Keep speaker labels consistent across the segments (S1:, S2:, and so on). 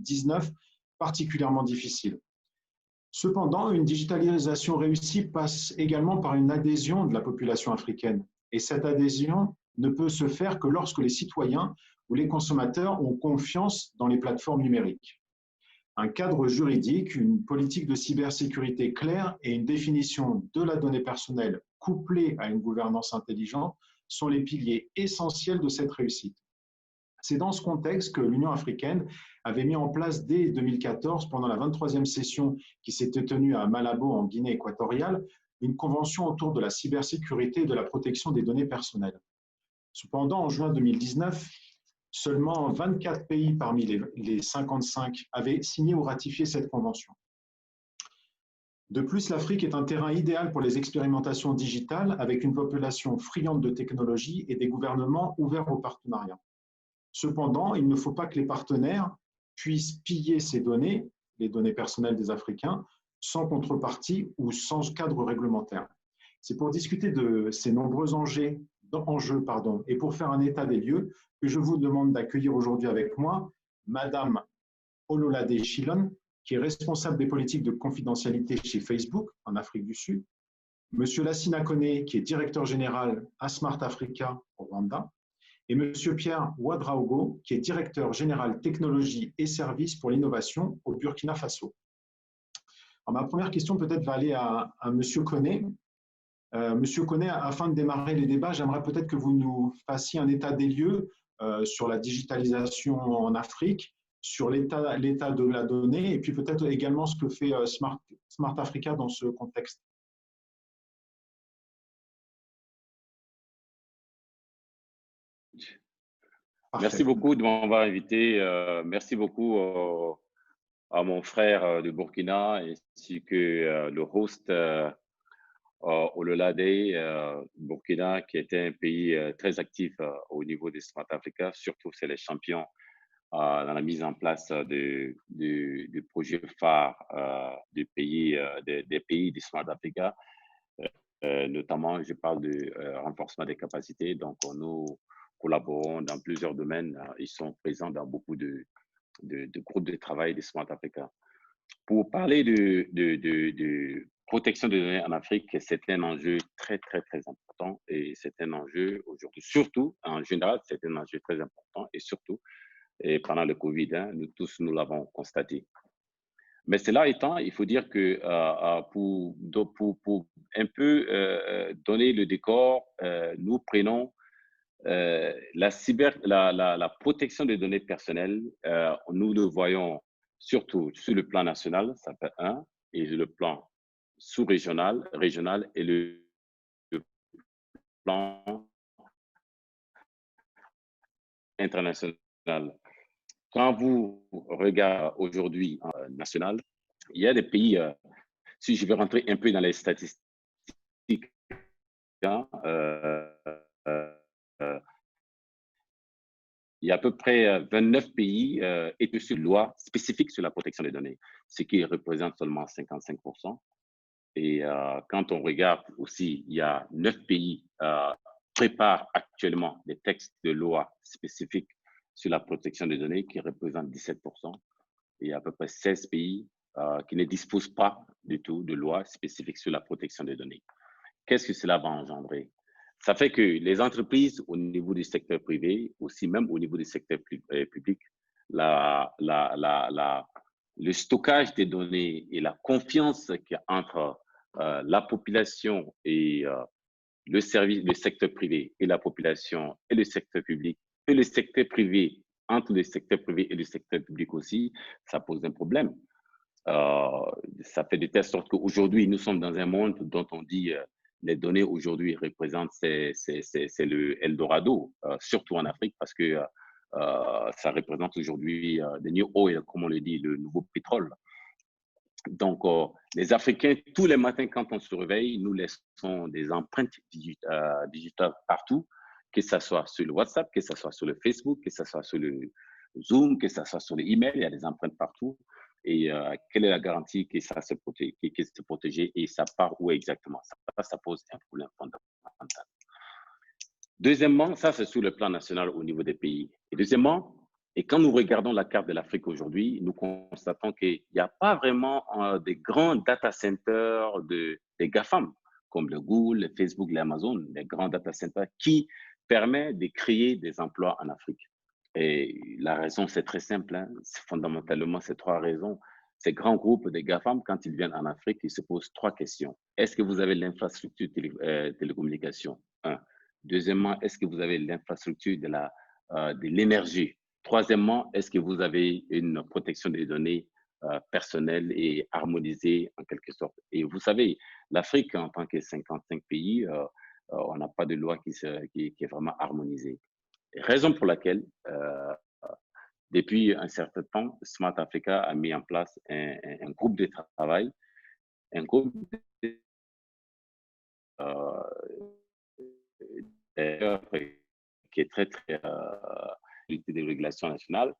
S1: 2019 particulièrement difficile. Cependant, une digitalisation réussie passe également par une adhésion de la population africaine. Et cette adhésion ne peut se faire que lorsque les citoyens ou les consommateurs ont confiance dans les plateformes numériques. Un cadre juridique, une politique de cybersécurité claire et une définition de la donnée personnelle couplée à une gouvernance intelligente sont les piliers essentiels de cette réussite. C'est dans ce contexte que l'Union africaine avait mis en place dès 2014, pendant la 23e session qui s'était tenue à Malabo en Guinée équatoriale, une convention autour de la cybersécurité et de la protection des données personnelles. Cependant, en juin 2019, seulement 24 pays parmi les 55 avaient signé ou ratifié cette convention. De plus, l'Afrique est un terrain idéal pour les expérimentations digitales avec une population friande de technologie et des gouvernements ouverts au partenariat. Cependant, il ne faut pas que les partenaires puissent piller ces données, les données personnelles des Africains, sans contrepartie ou sans cadre réglementaire. C'est pour discuter de ces nombreux enjeux et pour faire un état des lieux que je vous demande d'accueillir aujourd'hui avec moi Madame Ololade Shilon, qui est responsable des politiques de confidentialité chez Facebook en Afrique du Sud, Monsieur Lassina Koné, qui est directeur général à Smart Africa au Rwanda, et Monsieur Pierre Ouadraogo, qui est directeur général technologie et services pour l'innovation au Burkina Faso. Alors, ma première question peut-être va aller à Monsieur Koné. Monsieur Koné, afin de démarrer les débats, j'aimerais peut-être que vous nous fassiez un état des lieux sur la digitalisation en Afrique, sur l'état de la donnée, et puis peut-être également ce que fait Smart Africa dans ce contexte.
S2: Parfait. Merci beaucoup de m'avoir invité. Merci beaucoup à mon frère de Burkina ainsi que le host Ololade Burkina, qui était un pays très actif au niveau des Smart Africa. Surtout, c'est les champions dans la mise en place du projet phare des pays des Smart Africa. Notamment, je parle du renforcement des capacités. Donc, nous collaborons dans plusieurs domaines. Ils sont présents dans beaucoup de groupes de travail des Smart Africa. Pour parler de protection des données en Afrique, c'est un enjeu très, très, très important. Et c'est un enjeu aujourd'hui, surtout, en général, c'est un enjeu très important. Et surtout, et pendant le Covid, nous tous, nous l'avons constaté. Mais cela étant, il faut dire que pour un peu donner le décor, nous prenons la protection des données personnelles. Nous le voyons surtout sur le plan national, ça fait un, et le plan sous-régional, régional et le plan international. Quand vous regardez aujourd'hui national, il y a des pays, si je vais rentrer un peu dans les statistiques, il y a à peu près 29 pays et sur loi spécifique sur la protection des données, ce qui représente seulement 55%. Et quand on regarde aussi, il y a 9 pays préparent actuellement des textes de loi spécifiques sur la protection des données qui représentent 17%. Et il y a à peu près 16 pays qui ne disposent pas du tout de loi spécifique sur la protection des données. Qu'est-ce que cela va engendrer? Ça fait que les entreprises au niveau du secteur privé, aussi même au niveau du secteur public, le stockage des données et la confiance qu'il y a entre la population et le secteur privé et la population et le secteur public et le secteur privé, entre le secteur privé et le secteur public aussi, ça pose un problème. Ça fait de telle sorte qu'aujourd'hui, nous sommes dans un monde dont on dit les données aujourd'hui représentent, c'est le Eldorado, surtout en Afrique, parce que ça représente aujourd'hui le new oil, comme on le dit, le nouveau pétrole. Donc, les Africains, tous les matins, quand on se réveille, nous laissons des empreintes digitales partout, que ce soit sur le WhatsApp, que ce soit sur le Facebook, que ce soit sur le Zoom, que ce soit sur les emails, il y a des empreintes partout. Et quelle est la garantie que ça se protège et ça part où exactement? Ça pose un problème fondamental. Deuxièmement, ça c'est sur le plan national au niveau des pays. Et deuxièmement, Et quand nous regardons la carte de l'Afrique aujourd'hui, nous constatons qu'il n'y a pas vraiment des grands data centers des GAFAM, comme le Google, le Facebook, l'Amazon, des grands data centers qui permettent de créer des emplois en Afrique. Et la raison, c'est très simple, hein. Fondamentalement, c'est trois raisons. Ces grands groupes de GAFAM, quand ils viennent en Afrique, ils se posent trois questions. Est-ce que vous avez l'infrastructure télécommunication? Un. Deuxièmement, est-ce que vous avez l'infrastructure de l'énergie? Troisièmement, est-ce que vous avez une protection des données personnelles et harmonisée en quelque sorte? Et vous savez, l'Afrique, en tant que 55 pays, on n'a pas de loi qui est vraiment harmonisée. Raison pour laquelle, depuis un certain temps, Smart Africa a mis en place un groupe de travail, un groupe d'ailleurs qui est très de régulation nationale.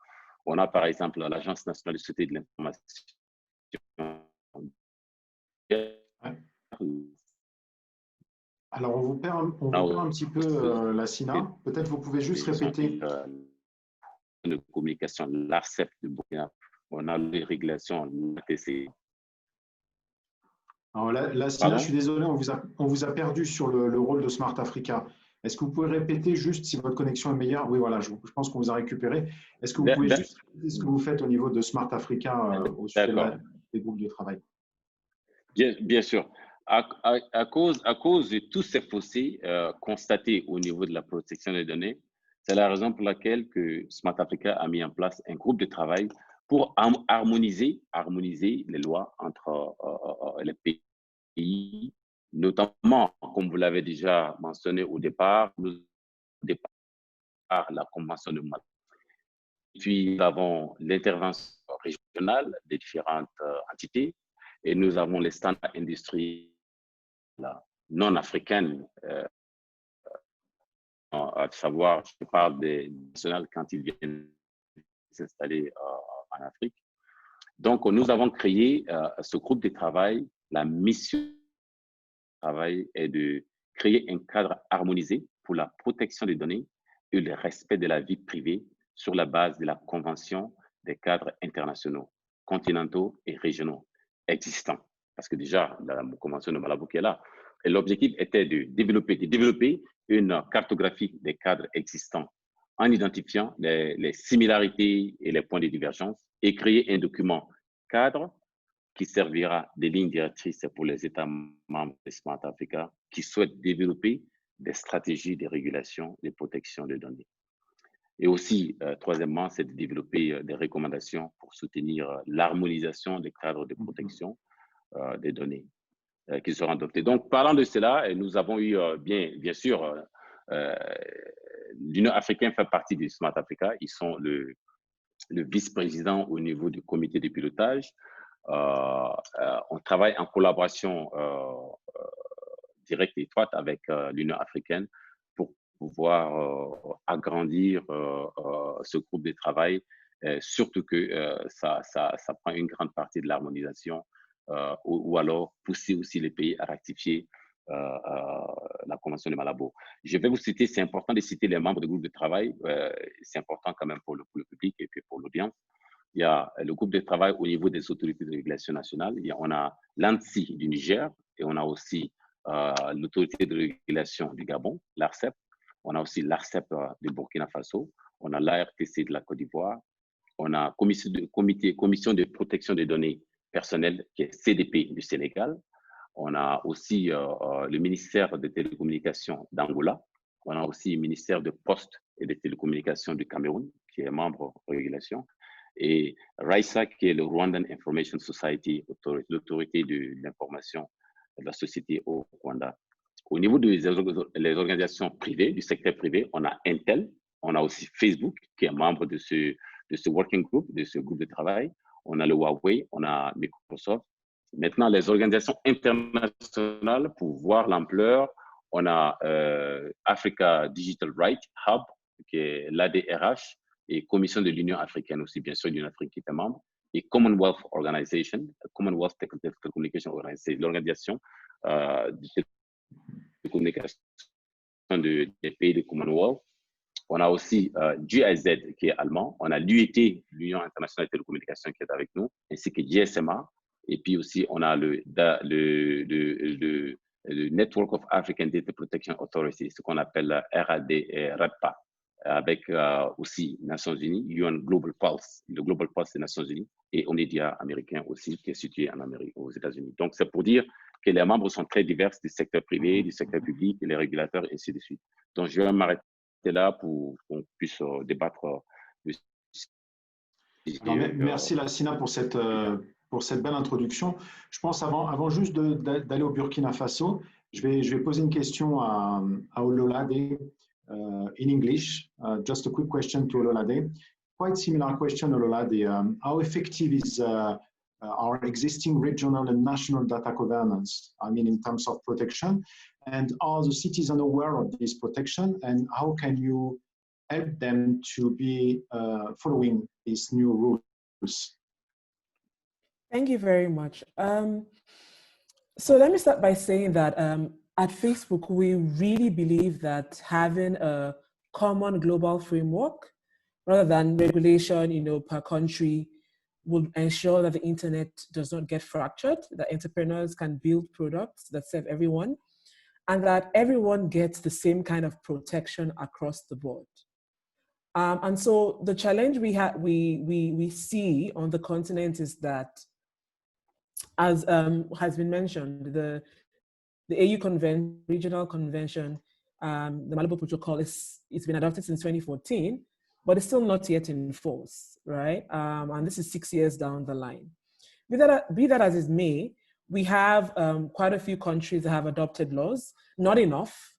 S2: On a par exemple l'Agence nationale de sécurité de l'information.
S1: Ouais. Alors, on vous perd un petit peu, Lassina. Peut-être vous pouvez juste répéter.
S2: De communication, l'ARCEP de Burkina. On a les régulations, l'ATC.
S1: Alors, Lassina, je suis désolé, on vous a perdu sur le rôle de Smart Africa. Est-ce que vous pouvez répéter juste si votre connexion est meilleure? Oui, voilà, je pense qu'on vous a récupéré. Est-ce que vous pouvez juste répéter ce que vous faites au niveau de Smart Africa au sujet des groupes de travail?
S2: Bien sûr. À cause de tous ces fossés constatés au niveau de la protection des données, c'est la raison pour laquelle que Smart Africa a mis en place un groupe de travail pour harmoniser les lois entre les pays, notamment, comme vous l'avez déjà mentionné au départ, la Convention de Malabo. Puis, nous avons l'intervention régionale des différentes entités et nous avons les standards industriels non africaines, à savoir, je parle des nationales quand ils viennent s'installer en Afrique. Donc, nous avons créé ce groupe de travail. La mission du travail est de créer un cadre harmonisé pour la protection des données et le respect de la vie privée sur la base de la Convention des cadres internationaux, continentaux et régionaux existants. Parce que déjà, la Convention de Malabo qui est là. Et l'objectif était de développer une cartographie des cadres existants en identifiant les similarités et les points de divergence et créer un document cadre qui servira de ligne directrice pour les États membres de Smart Africa qui souhaitent développer des stratégies de régulation de protection des données. Et aussi, troisièmement, c'est de développer des recommandations pour soutenir l'harmonisation des cadres de protection des données qui seront adoptés. Donc, parlant de cela, nous avons eu, bien sûr, l'Union africaine fait partie du Smart Africa. Ils sont le vice-président au niveau du comité de pilotage. On travaille en collaboration directe et étroite avec l'Union africaine pour pouvoir agrandir ce groupe de travail, surtout que ça prend une grande partie de l'harmonisation ou alors pousser aussi les pays à ratifier la Convention de Malabo. Je vais vous citer, c'est important de citer les membres du groupe de travail, c'est important quand même pour le public et puis pour l'audience. Il y a le groupe de travail au niveau des autorités de régulation nationale. On a l'ANSSI du Niger et on a aussi l'autorité de régulation du Gabon, l'ARCEP. On a aussi l'ARCEP du Burkina Faso. On a l'ARTC de la Côte d'Ivoire. On a commission de protection des données personnelles, qui est CDP du Sénégal. On a aussi le ministère des télécommunications d'Angola. On a aussi le ministère de Postes et des télécommunications du Cameroun, qui est membre de régulation. Et RISA, qui est le Rwandan Information Society, l'autorité de l'information de la société au Rwanda. Au niveau des organisations privées, du secteur privé, on a Intel, on a aussi Facebook, qui est membre de ce working group, de ce groupe de travail. On a le Huawei, on a Microsoft. Maintenant, les organisations internationales, pour voir l'ampleur, on a Africa Digital Rights Hub, qui est l'ADRH, et Commission de l'Union africaine aussi, bien sûr, l'Union africaine qui est membre, et Commonwealth Organization, Commonwealth Telecommunication Organization, l'organisation de communication des pays du Commonwealth. On a aussi GIZ qui est allemand. On a l'UIT, l'Union internationale des télécommunications, qui est avec nous, ainsi que GSMA. Et puis aussi, on a le Network of African Data Protection Authority, ce qu'on appelle RAD et RADPA, avec aussi Nations Unies, UN Global Pulse, le Global Pulse des Nations Unies, et ONIDIA américain aussi, qui est situé en Amérique, aux États-Unis. Donc, c'est pour dire que les membres sont très divers du secteur privé, du secteur public, et les régulateurs, et ainsi de suite. Donc, je vais m'arrêter là pour qu'on puisse débattre de
S1: Alors, merci Lassina pour cette belle introduction. Je pense avant juste d'aller au Burkina Faso, je vais poser une question à Ololade in English. Just a quick question to Ololade. Quite similar question, Ololade. How effective is our existing regional and national data governance? I mean, in terms of protection, and are the citizens aware of this protection, and how can you help them to be following these new rules?
S3: Thank you very much. So let me start by saying that at Facebook, we really believe that having a common global framework rather than regulation, per country will ensure that the internet does not get fractured, that entrepreneurs can build products that serve everyone, and that everyone gets the same kind of protection across the board. And so the challenge we see on the continent is that, as has been mentioned, the AU Regional Convention, the Malabo Protocol, it's been adopted since 2014, but it's still not yet in force, right? And this is 6 years down the line. Be that as it may, we have quite a few countries that have adopted laws, not enough,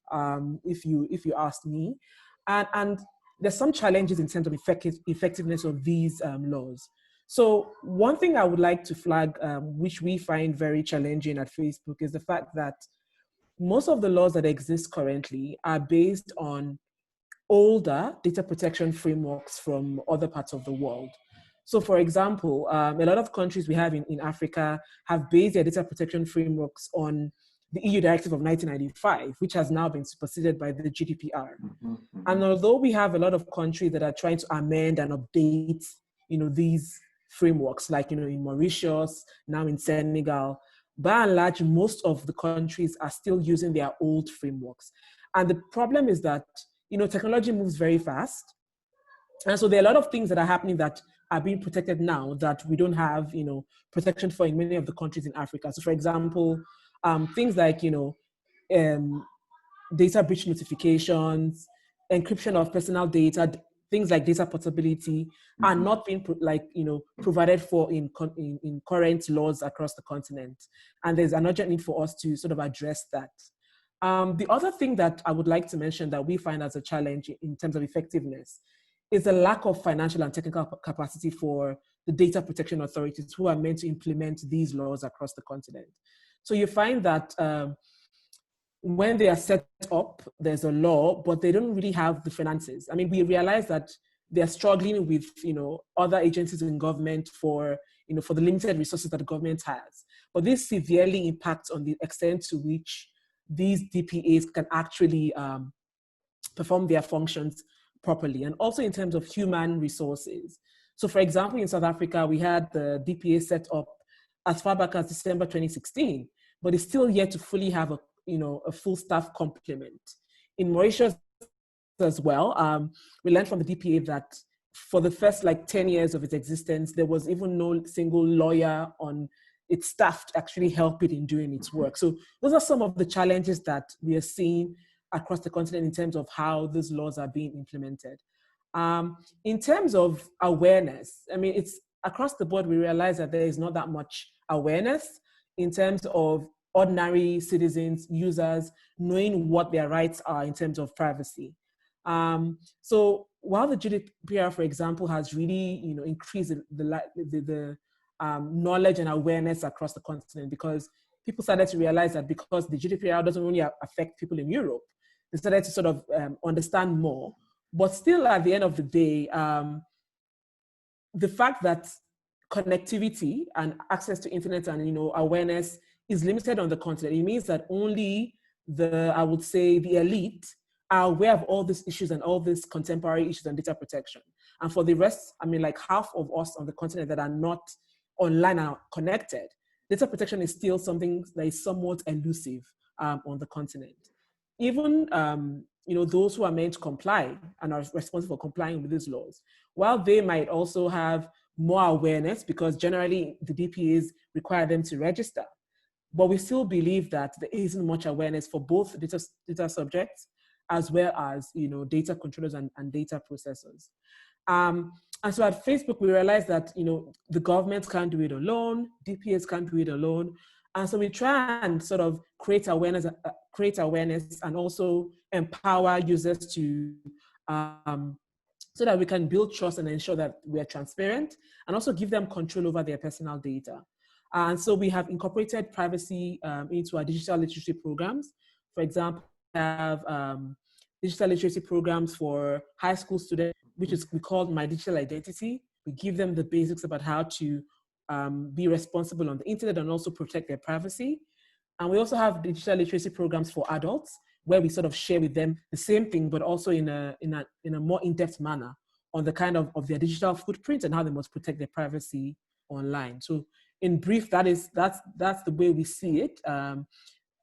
S3: if you ask me, and there's some challenges in terms of effectiveness of these laws. So one thing I would like to flag, which we find very challenging at Facebook, is the fact that most of the laws that exist currently are based on older data protection frameworks from other parts of the world. So for example, a lot of countries we have in Africa have based their data protection frameworks on the EU Directive of 1995, which has now been superseded by the GDPR. And although we have a lot of countries that are trying to amend and update, these frameworks, like, in Mauritius, now in Senegal, by and large, most of the countries are still using their old frameworks. And the problem is that, technology moves very fast. And so there are a lot of things that are happening that are being protected now that we don't have, protection for in many of the countries in Africa. So for example, things like, data breach notifications, encryption of personal data, things like data portability are not being provided for in current laws across the continent. And there's an urgent need for us to sort of address that. The other thing that I would like to mention that we find as a challenge in terms of effectiveness is the lack of financial and technical capacity for the data protection authorities who are meant to implement these laws across the continent. So you find that when they are set up, there's a law, but they don't really have the finances. I mean, we realize that they're struggling with, other agencies in government for the limited resources that the government has. But this severely impacts on the extent to which these DPAs can actually perform their functions properly, and also in terms of human resources. So for example, in South Africa, we had the DPA set up as far back as December 2016, but it's still yet to fully have a full staff complement. In Mauritius as well, we learned from the DPA that for the first 10 years of its existence, there was even no single lawyer on its staff to actually help it in doing its work. So those are some of the challenges that we are seeing across the continent in terms of how these laws are being implemented. In terms of awareness, I mean, it's across the board, we realize that there is not that much awareness in terms of ordinary citizens, users, knowing what their rights are in terms of privacy. So while the GDPR, for example, has really increased the knowledge and awareness across the continent, because people started to realize that because the GDPR doesn't only affect people in Europe, they started to sort of understand more. But still, at the end of the day, the fact that connectivity and access to internet and awareness is limited on the continent, it means that only I would say the elite are aware of all these issues and all these contemporary issues on data protection. And for the rest, I mean, like half of us on the continent that are not online and connected, data protection is still something that is somewhat elusive on the continent. Even those who are meant to comply and are responsible for complying with these laws, while they might also have more awareness because generally the DPAs require them to register, but we still believe that there isn't much awareness for both data subjects as well as data controllers and data processors. And so at Facebook, we realized that the government can't do it alone, DPAs can't do it alone, and so we try and sort of create awareness and also empower users to so that we can build trust and ensure that we are transparent and also give them control over their personal data. And so we have incorporated privacy into our digital literacy programs. For example, we have digital literacy programs for high school students, which is we call My Digital Identity. We give them the basics about how to be responsible on the internet and also protect their privacy. And we also have digital literacy programs for adults, where we sort of share with them the same thing, but also in a more in-depth manner on the kind of their digital footprint and how they must protect their privacy online. So in brief, that's the way we see it.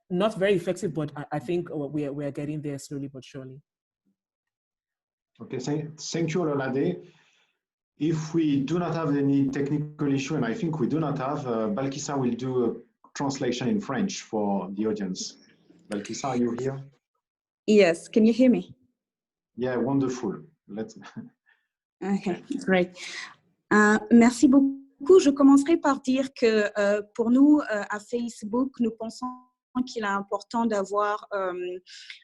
S3: Not very effective, but I think we are getting there slowly but surely.
S1: Okay, thank you, Ololade. If we do not have any technical issue, and I think we do not have, Balkissa will do a translation in French for the audience. Balkissa, are you here?
S4: Yes, can you hear me?
S1: Yeah, wonderful.
S4: Okay, great. Merci beaucoup. Je commencerai par dire que pour nous, à Facebook, nous pensons qu'il est important d'avoir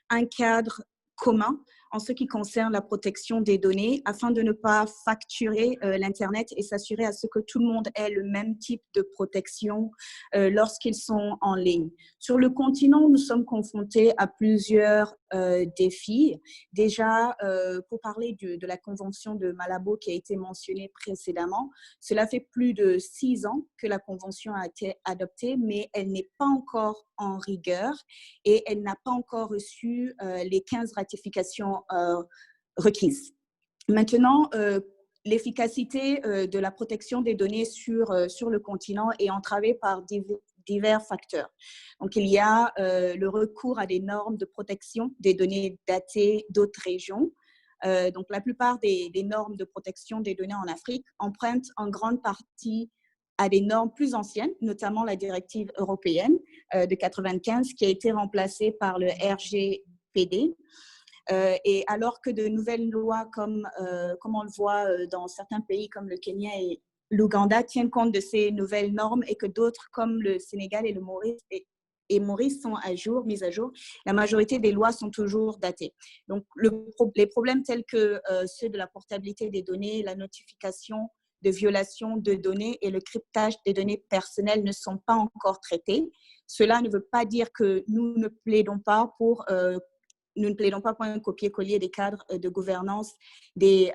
S4: un cadre commun en ce qui concerne la protection des données afin de ne pas facturer l'Internet et s'assurer à ce que tout le monde ait le même type de protection lorsqu'ils sont en ligne. Sur le continent, nous sommes confrontés à plusieurs défis. Déjà, pour parler de la convention de Malabo qui a été mentionnée précédemment, cela fait plus de 6 ans que la convention a été adoptée, mais elle n'est pas encore en rigueur et elle n'a pas encore reçu les 15 ratifications requises. Maintenant, l'efficacité de la protection des données sur le continent est entravée par divers facteurs. Donc, il y a le recours à des normes de protection des données datées d'autres régions. Donc, la plupart des normes de protection des données en Afrique empruntent en grande partie à des normes plus anciennes, notamment la directive européenne de 1995 qui a été remplacée par le RGPD. Et alors que de nouvelles lois, comme on le voit dans certains pays comme le Kenya et l'Ouganda, tiennent compte de ces nouvelles normes et que d'autres comme le Sénégal et le Maurice sont mises à jour, la majorité des lois sont toujours datées. Donc, les problèmes tels que ceux de la portabilité des données, la notification de violation de données et le cryptage des données personnelles ne sont pas encore traités. Cela ne veut pas dire que nous ne plaidons pas pour un copier-coller des cadres de gouvernance des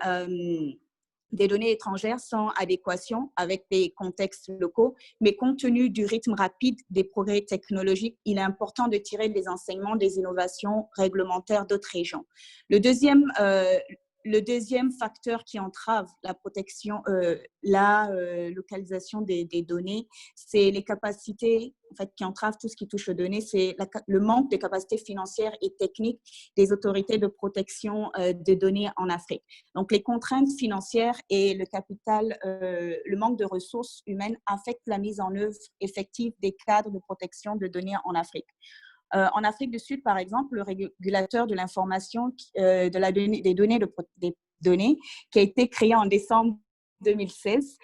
S4: données étrangères sans adéquation avec des contextes locaux, mais compte tenu du rythme rapide des progrès technologiques, il est important de tirer des enseignements des innovations réglementaires d'autres régions. Le deuxième facteur qui entrave la protection, la localisation des données, c'est les capacités qui entravent tout ce qui touche aux données, c'est le manque de capacités financières et techniques des autorités de protection des données en Afrique. Donc, les contraintes financières et le capital, le manque de ressources humaines affectent la mise en œuvre effective des cadres de protection de données en Afrique. En Afrique du Sud, par exemple, le régulateur de l'information des données qui a été créé en décembre 2016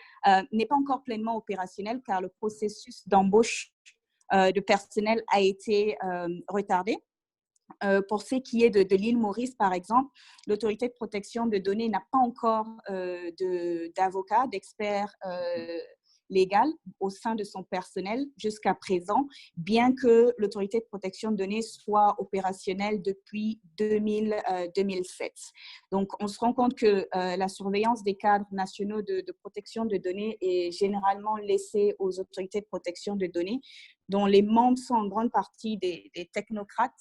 S4: n'est pas encore pleinement opérationnel car le processus d'embauche de personnel a été retardé. Pour ce qui est de l'île Maurice, par exemple, l'autorité de protection de données n'a pas encore d'avocats, d'experts légale au sein de son personnel jusqu'à présent, bien que l'autorité de protection de données soit opérationnelle depuis 2007. Donc, on se rend compte que la surveillance des cadres nationaux de protection de données est généralement laissée aux autorités de protection de données, dont les membres sont en grande partie des technocrates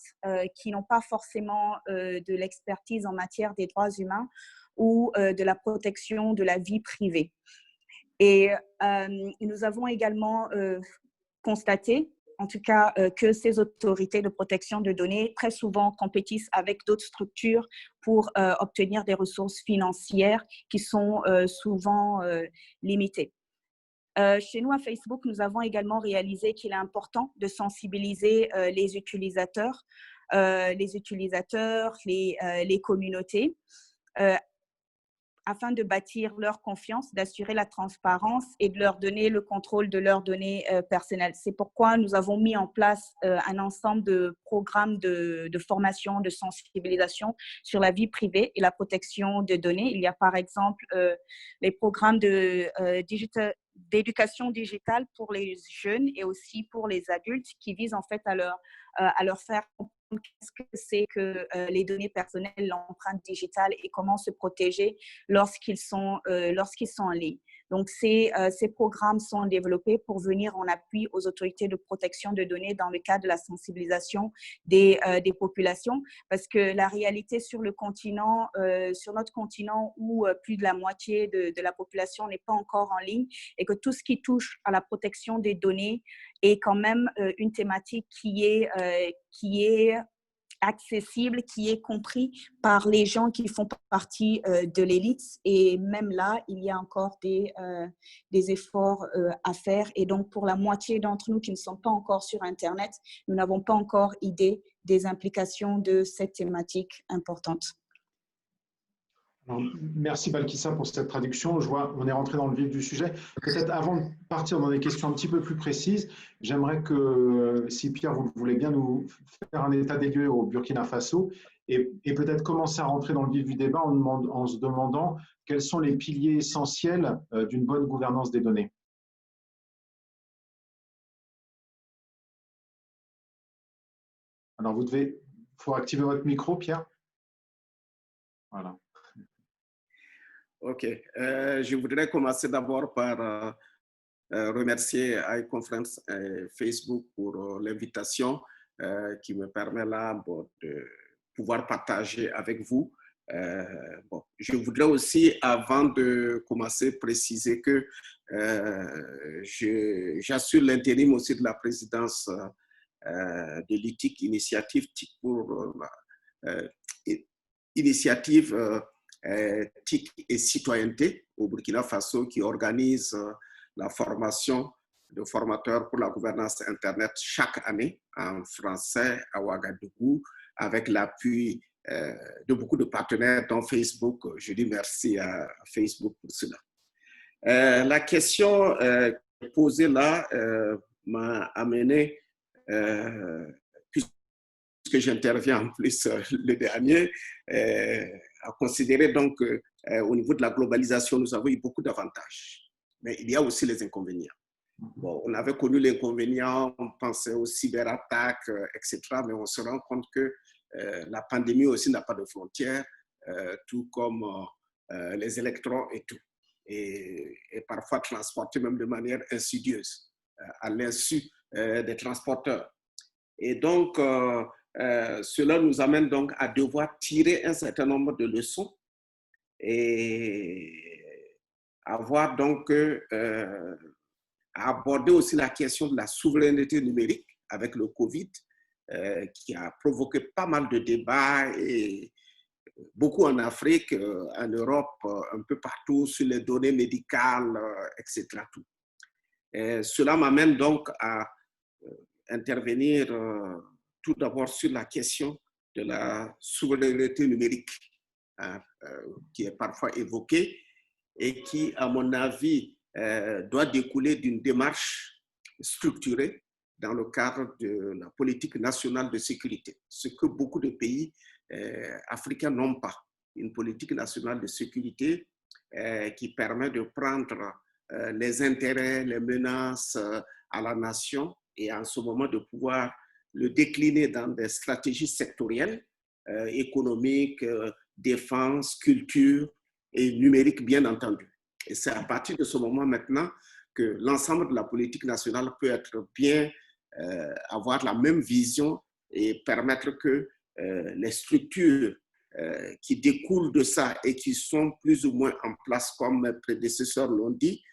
S4: qui n'ont pas forcément de l'expertise en matière des droits humains ou de la protection de la vie privée. Et nous avons également constaté, en tout cas, que ces autorités de protection de données très souvent compétissent avec d'autres structures pour obtenir des ressources financières qui sont souvent limitées. Chez nous, à Facebook, nous avons également réalisé qu'il est important de sensibiliser les utilisateurs, les communautés, afin de bâtir leur confiance, d'assurer la transparence et de leur donner le contrôle de leurs données personnelles. C'est pourquoi nous avons mis en place un ensemble de programmes de formation, de sensibilisation sur la vie privée et la protection de données. Il y a par exemple les programmes d'éducation digitale pour les jeunes et aussi pour les adultes qui visent en fait à leur faire comprendre qu'est-ce que c'est que les données personnelles, l'empreinte digitale et comment se protéger lorsqu'ils sont en ligne. Donc, ces programmes sont développés pour venir en appui aux autorités de protection de données dans le cadre de la sensibilisation des populations, parce que la réalité sur notre continent où plus de la moitié de la population n'est pas encore en ligne et que tout ce qui touche à la protection des données est quand même une thématique qui est accessible, qui est compris par les gens qui font partie de l'élite. Et même là, il y a encore des efforts à faire. Et donc, pour la moitié d'entre nous qui ne sont pas encore sur Internet, nous n'avons pas encore idée des implications de cette thématique importante.
S1: Alors, merci Balkissa pour cette traduction. Je vois, on est rentré dans le vif du sujet. Peut-être avant de partir dans des questions un petit peu plus précises, j'aimerais que, si Pierre, vous voulez bien nous faire un état des lieux au Burkina Faso et peut-être commencer à rentrer dans le vif du débat en se demandant quels sont les piliers essentiels d'une bonne gouvernance des données. Alors, il faut activer votre micro, Pierre. Voilà.
S5: OK. Je voudrais commencer d'abord par remercier iConference et Facebook pour l'invitation qui me permet là de pouvoir partager avec vous. Je voudrais aussi, avant de commencer, préciser que j'assure l'intérim aussi de la présidence de l'ITIC, initiative pour initiative TIC et citoyenneté au Burkina Faso qui organise la formation de formateurs pour la gouvernance Internet chaque année en français à Ouagadougou avec l'appui de beaucoup de partenaires dont Facebook. Je dis merci à Facebook pour cela. La question posée là m'a amené, puisque j'interviens en plus le dernier, à considérer donc qu'au niveau de la globalisation, nous avons eu beaucoup d'avantages. Mais il y a aussi les inconvénients. Bon, on avait connu les inconvénients, on pensait aux cyberattaques, etc. Mais on se rend compte que la pandémie aussi n'a pas de frontières, tout comme les électrons et tout. Et parfois transportés même de manière insidieuse, à l'insu des transporteurs. Et donc, cela nous amène donc à devoir tirer un certain nombre de leçons et avoir donc à aborder aussi la question de la souveraineté numérique avec le Covid qui a provoqué pas mal de débats et beaucoup en Afrique, en Europe, un peu partout sur les données médicales, etc. Tout. Et cela m'amène donc à intervenir tout d'abord sur la question de la souveraineté numérique qui est parfois évoquée et qui, à mon avis, doit découler d'une démarche structurée dans le cadre de la politique nationale de sécurité, ce que beaucoup de pays africains n'ont pas. Une politique nationale de sécurité qui permet de prendre les intérêts, les menaces à la nation et en ce moment de pouvoir le décliner dans des stratégies sectorielles, économiques, défense, culture et numérique, bien entendu. Et c'est à partir de ce moment maintenant que l'ensemble de la politique nationale peut être bien, avoir la même vision et permettre que les structures qui découlent de ça et qui sont plus ou moins en place, comme mes prédécesseurs l'ont dit,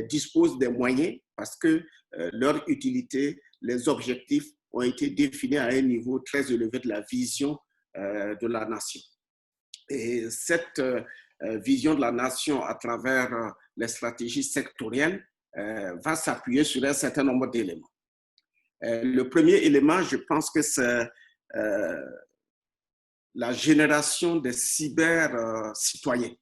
S5: disposent des moyens parce que leur utilité, les objectifs ont été définis à un niveau très élevé de la vision de la nation. Et cette vision de la nation à travers les stratégies sectorielles va s'appuyer sur un certain nombre d'éléments. Le premier élément, je pense que c'est la génération des cyber-citoyens.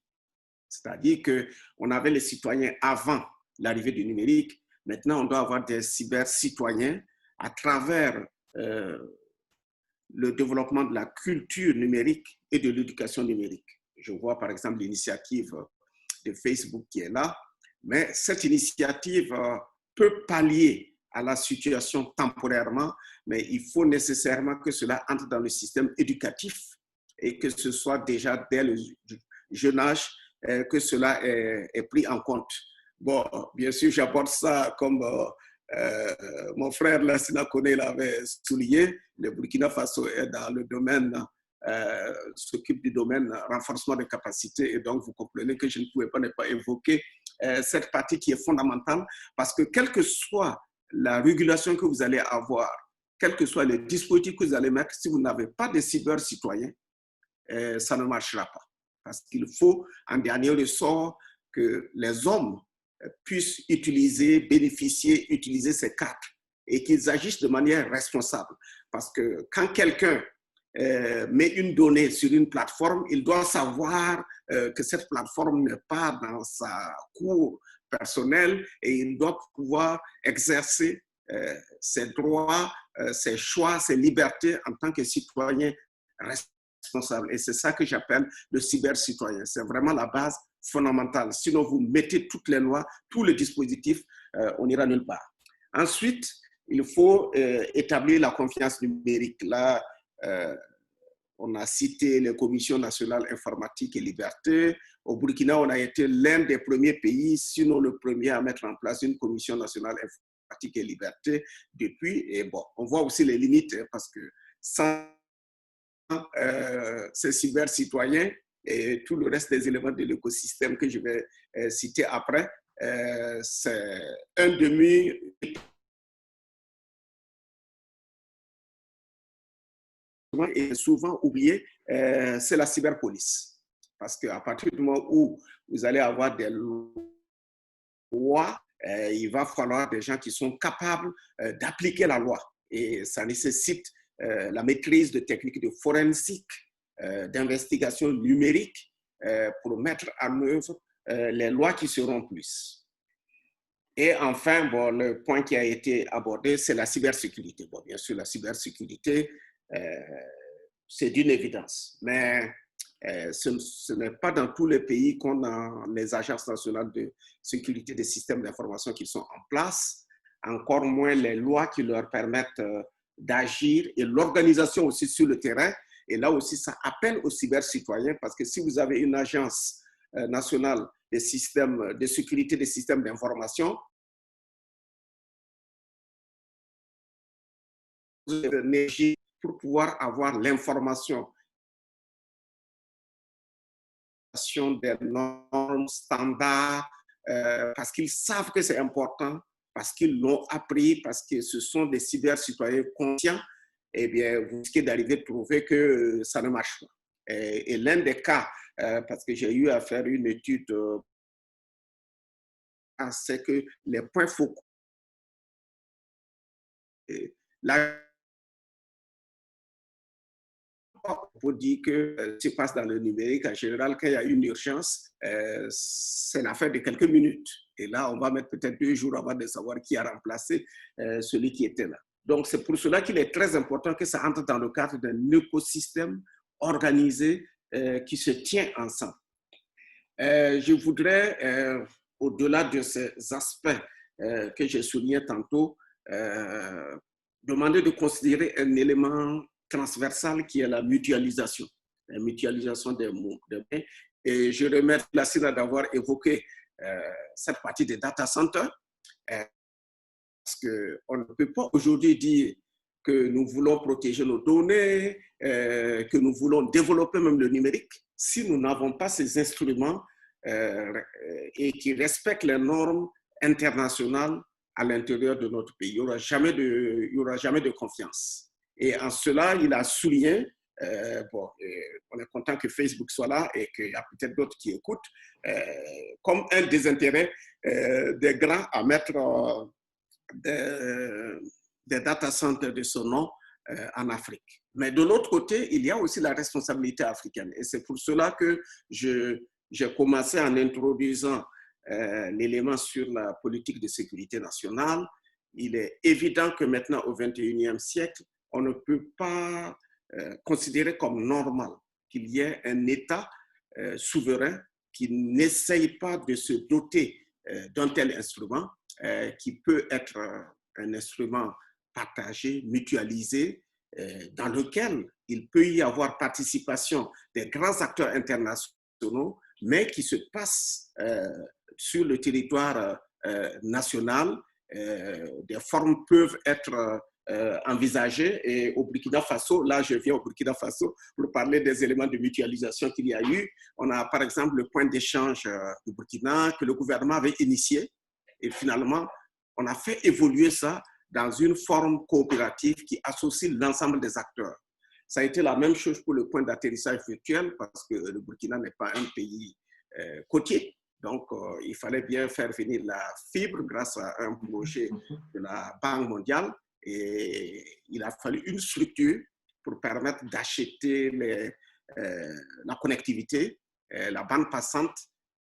S5: C'est-à-dire qu'on avait les citoyens avant l'arrivée du numérique. Maintenant, on doit avoir des cyber-citoyens à travers le développement de la culture numérique et de l'éducation numérique. Je vois par exemple l'initiative de Facebook qui est là, mais cette initiative peut pallier à la situation temporairement, mais il faut nécessairement que cela entre dans le système éducatif et que ce soit déjà dès le jeune âge que cela est pris en compte. Bon, bien sûr, j'apporte ça comme mon frère Lassina Kone l'avait souligné, le Burkina Faso est dans le domaine, s'occupe du domaine renforcement des capacités, et donc vous comprenez que je ne pouvais pas ne pas évoquer cette partie qui est fondamentale, parce que quelle que soit la régulation que vous allez avoir, quel que soit le dispositif que vous allez mettre, si vous n'avez pas de cyber-citoyens, ça ne marchera pas. Parce qu'il faut, en dernier ressort, que les hommes puissent utiliser, bénéficier, utiliser ces cartes et qu'ils agissent de manière responsable. Parce que quand quelqu'un met une donnée sur une plateforme, il doit savoir que cette plateforme n'est pas dans sa cour personnelle et il doit pouvoir exercer ses droits, ses choix, ses libertés en tant que citoyen responsable. Et c'est ça que j'appelle le cyber-citoyen. C'est vraiment la base fondamentale. Sinon, vous mettez toutes les lois, tous les dispositifs, on n'ira nulle part. Ensuite, il faut établir la confiance numérique. Là, on a cité les commissions nationales informatique et liberté. Au Burkina, on a été l'un des premiers pays, sinon le premier, à mettre en place une commission nationale informatique et liberté depuis. Et bon, on voit aussi les limites parce que sans ces cyber-citoyens et tout le reste des éléments de l'écosystème que je vais citer après, c'est un demi. Et souvent oublié, c'est la cyberpolice. Parce qu'à partir du moment où vous allez avoir des lois, il va falloir des gens qui sont capables d'appliquer la loi. Et ça nécessite la maîtrise de techniques de forensique, d'investigation numérique pour mettre en œuvre les lois qui seront plus. Et enfin, bon, le point qui a été abordé, c'est la cybersécurité. Bon, bien sûr, la cybersécurité, c'est d'une évidence, mais ce n'est pas dans tous les pays qu'on a les agences nationales de sécurité des systèmes d'information qui sont en place, encore moins les lois qui leur permettent d'agir et l'organisation aussi sur le terrain. Et là aussi, ça appelle aux cyber-citoyens parce que si vous avez une agence nationale des systèmes de sécurité des systèmes d'information, l'énergie pour pouvoir avoir l'information des normes standards, parce qu'ils savent que c'est important, parce qu'ils l'ont appris, parce que ce sont des cyber-citoyens conscients, eh bien, vous risquez d'arriver à trouver que ça ne marche pas. Et l'un des cas, parce que j'ai eu à faire une étude, c'est que les points focaux, pour dire que ce qui se passe dans le numérique, en général, quand il y a une urgence, c'est l'affaire de quelques minutes. Et là, on va mettre peut-être 2 jours avant de savoir qui a remplacé celui qui était là. Donc, c'est pour cela qu'il est très important que ça entre dans le cadre d'un écosystème organisé qui se tient ensemble. Je voudrais au-delà de ces aspects que j'ai soulignés tantôt, demander de considérer un élément transversal qui est la mutualisation des biens. Et je remercie la CINA d'avoir évoqué cette partie des data centers, parce qu'on ne peut pas aujourd'hui dire que nous voulons protéger nos données, que nous voulons développer même le numérique, si nous n'avons pas ces instruments et qui respectent les normes internationales à l'intérieur de notre pays. Il n'y aura jamais de confiance. Et en cela, il a souligné, on est content que Facebook soit là et qu'il y a peut-être d'autres qui écoutent, comme un des intérêts des grands à mettre des data centers de ce nom en Afrique. Mais de l'autre côté, il y a aussi la responsabilité africaine. Et c'est pour cela que j'ai commencé en introduisant l'élément sur la politique de sécurité nationale. Il est évident que maintenant, au XXIe siècle, on ne peut pas considérer comme normal qu'il y ait un État souverain qui n'essaye pas de se doter d'un tel instrument qui peut être un instrument partagé, mutualisé, dans lequel il peut y avoir participation des grands acteurs internationaux, mais qui se passe sur le territoire national. Des formes peuvent être envisagées. Et au Burkina Faso, là je viens au Burkina Faso pour parler des éléments de mutualisation qu'il y a eu. On a par exemple le point d'échange du Burkina que le gouvernement avait initié. Et finalement, on a fait évoluer ça dans une forme coopérative qui associe l'ensemble des acteurs. Ça a été la même chose pour le point d'atterrissage virtuel parce que le Burkina n'est pas un pays côtier. Donc, il fallait bien faire venir la fibre grâce à un projet de la Banque mondiale. Et il a fallu une structure pour permettre d'acheter la connectivité, la bande passante.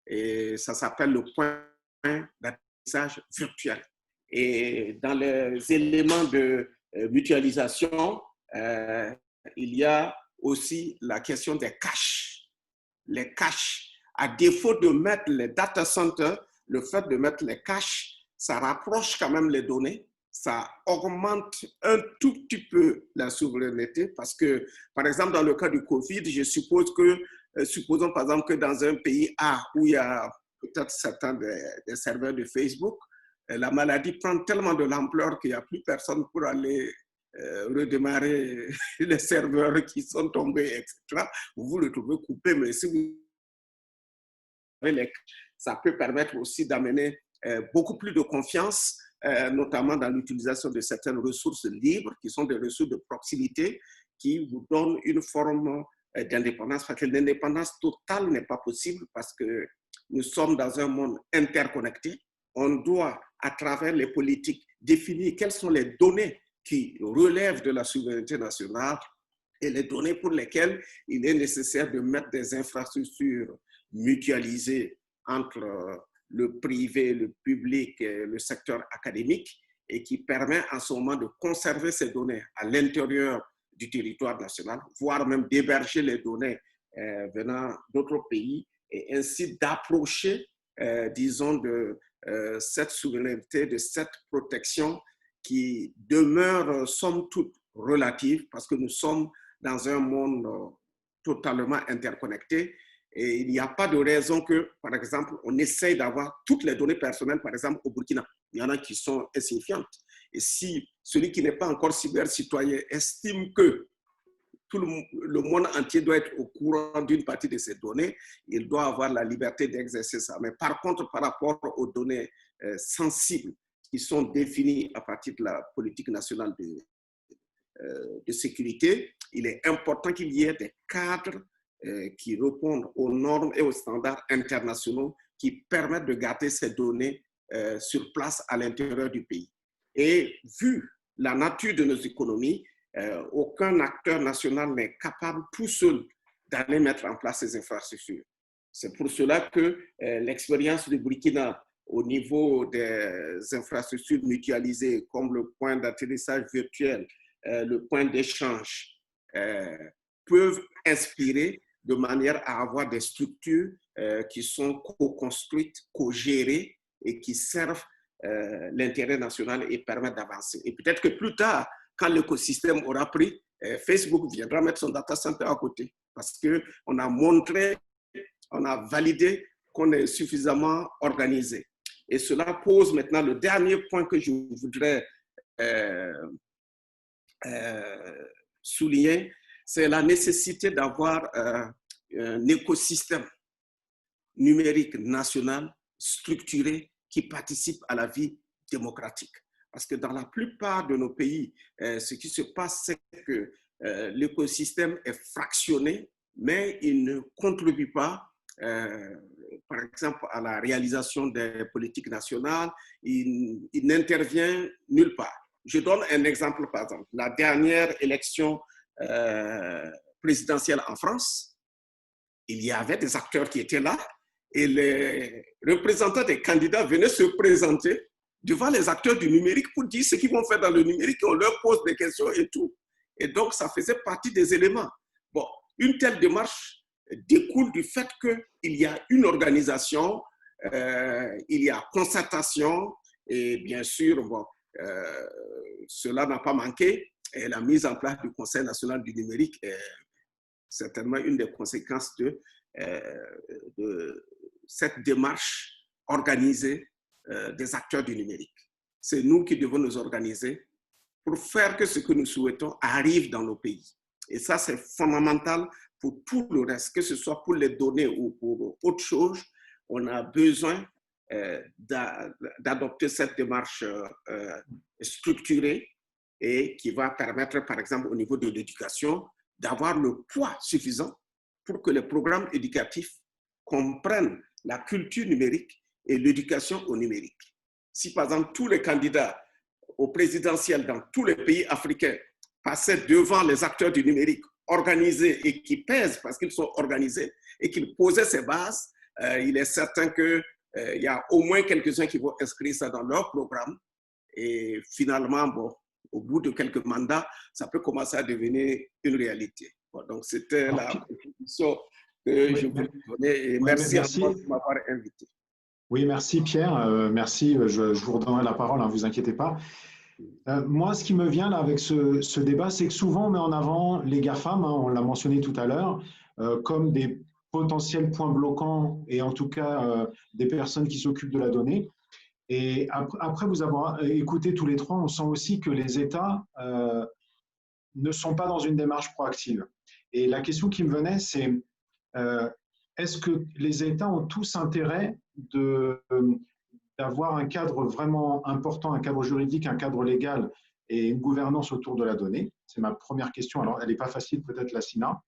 S5: Et ça s'appelle le point d'atterrissage virtuel. Et dans les éléments de mutualisation, il y a aussi la question des caches. Les caches, à défaut de mettre les data centers, le fait de mettre les caches, ça rapproche quand même les données, ça augmente un tout petit peu la souveraineté parce que, par exemple, dans le cas du Covid, je suppose que, supposons par exemple que dans un pays A où il y a peut-être certains des serveurs de Facebook, la maladie prend tellement de l'ampleur qu'il n'y a plus personne pour aller redémarrer les serveurs qui sont tombés, etc. Vous le trouvez coupé, mais si vous avez ça peut permettre aussi d'amener beaucoup plus de confiance, notamment dans l'utilisation de certaines ressources libres, qui sont des ressources de proximité, qui vous donnent une forme d'indépendance, parce que l'indépendance totale n'est pas possible, parce que nous sommes dans un monde interconnecté. On doit, à travers les politiques, définir quelles sont les données qui relèvent de la souveraineté nationale et les données pour lesquelles il est nécessaire de mettre des infrastructures mutualisées entre le privé, le public et le secteur académique et qui permet en ce moment de conserver ces données à l'intérieur du territoire national, voire même d'héberger les données venant d'autres pays et ainsi d'approcher, disons, de cette souveraineté, de cette protection qui demeure somme toute relative parce que nous sommes dans un monde totalement interconnecté et il n'y a pas de raison que, par exemple, on essaye d'avoir toutes les données personnelles, par exemple, au Burkina. Il y en a qui sont insignifiantes. Et si celui qui n'est pas encore cyber-citoyen estime que tout le monde entier doit être au courant d'une partie de ces données, il doit avoir la liberté d'exercer ça. Mais par contre, par rapport aux données sensibles qui sont définies à partir de la politique nationale de sécurité, il est important qu'il y ait des cadres qui répondent aux normes et aux standards internationaux qui permettent de garder ces données sur place à l'intérieur du pays. Et vu la nature de nos économies, aucun acteur national n'est capable tout seul d'aller mettre en place ces infrastructures. C'est pour cela que l'expérience du Burkina au niveau des infrastructures mutualisées comme le point d'atterrissage virtuel, le point d'échange, peuvent inspirer de manière à avoir des structures qui sont co-construites, co-gérées et qui servent l'intérêt national et permettent d'avancer. Et peut-être que plus tard, quand l'écosystème aura pris, Facebook viendra mettre son data center à côté parce qu'on a montré, on a validé qu'on est suffisamment organisé. Et cela pose maintenant le dernier point que je voudrais souligner, c'est la nécessité d'avoir un écosystème numérique national structuré qui participe à la vie démocratique. Parce que dans la plupart de nos pays, ce qui se passe, c'est que l'écosystème est fractionné, mais il ne contribue pas, par exemple, à la réalisation des politiques nationales, il n'intervient nulle part. Je donne un exemple, par exemple. La dernière élection présidentielle en France, il y avait des acteurs qui étaient là et les représentants des candidats venaient se présenter devant les acteurs du numérique pour dire ce qu'ils vont faire dans le numérique et on leur pose des questions et tout. Et donc, ça faisait partie des éléments. Bon, une telle démarche découle du fait qu'il y a une organisation, il y a concertation et bien sûr, bon, cela n'a pas manqué et la mise en place du Conseil national du numérique est certainement une des conséquences de cette démarche organisée des acteurs du numérique. C'est nous qui devons nous organiser pour faire que ce que nous souhaitons arrive dans nos pays. Et ça, c'est fondamental pour tout le reste, que ce soit pour les données ou pour autre chose. On a besoin d'adopter cette démarche structurée et qui va permettre, par exemple, au niveau de l'éducation, d'avoir le poids suffisant pour que les programmes éducatifs comprennent la culture numérique et l'éducation au numérique. Si, par exemple, tous les candidats au présidentiel dans tous les pays africains passaient devant les acteurs du numérique organisés et qui pèsent parce qu'ils sont organisés et qu'ils posaient ces bases, il est certain qu'il y a au moins quelques-uns qui vont inscrire ça dans leur programme et finalement, bon, au bout de quelques mandats, ça peut commencer à devenir une réalité. Bon, donc, c'était la contribution que je voulais donner et merci encore de m'avoir invité.
S1: Oui, merci Pierre. Merci, je vous redonnerai la parole, ne vous inquiétez pas. Moi, ce qui me vient là avec ce débat, c'est que souvent on met en avant les GAFAM, hein, on l'a mentionné tout à l'heure, comme des potentiels points bloquants et en tout cas des personnes qui s'occupent de la donnée. Et après vous avoir écouté tous les trois, on sent aussi que les États ne sont pas dans une démarche proactive. Et la question qui me venait, c'est est-ce que les États ont tous intérêt d'avoir un cadre vraiment important, un cadre juridique, un cadre légal et une gouvernance autour de la donnée? C'est ma première question. Alors, elle n'est pas facile, peut-être, la Sina.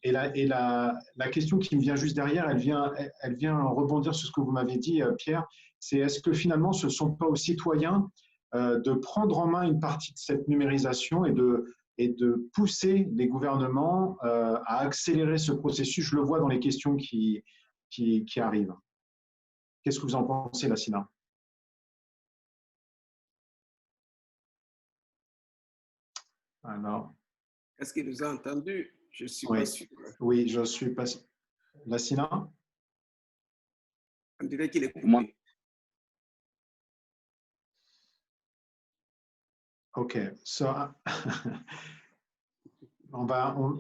S1: Et la question qui me vient juste derrière, elle vient rebondir sur ce que vous m'avez dit, Pierre, c'est est-ce que finalement, ce ne sont pas aux citoyens de prendre en main une partie de cette numérisation et de pousser les gouvernements à accélérer ce processus? Je le vois dans les questions qui arrivent. Qu'est-ce que vous en pensez, Lassina? Alors.
S5: Est-ce qu'il nous a entendus? Je ne suis pas sûr.
S1: Oui, je suis pas sûr. Lassina?
S5: On dirait qu'il est coupé.
S1: OK. So,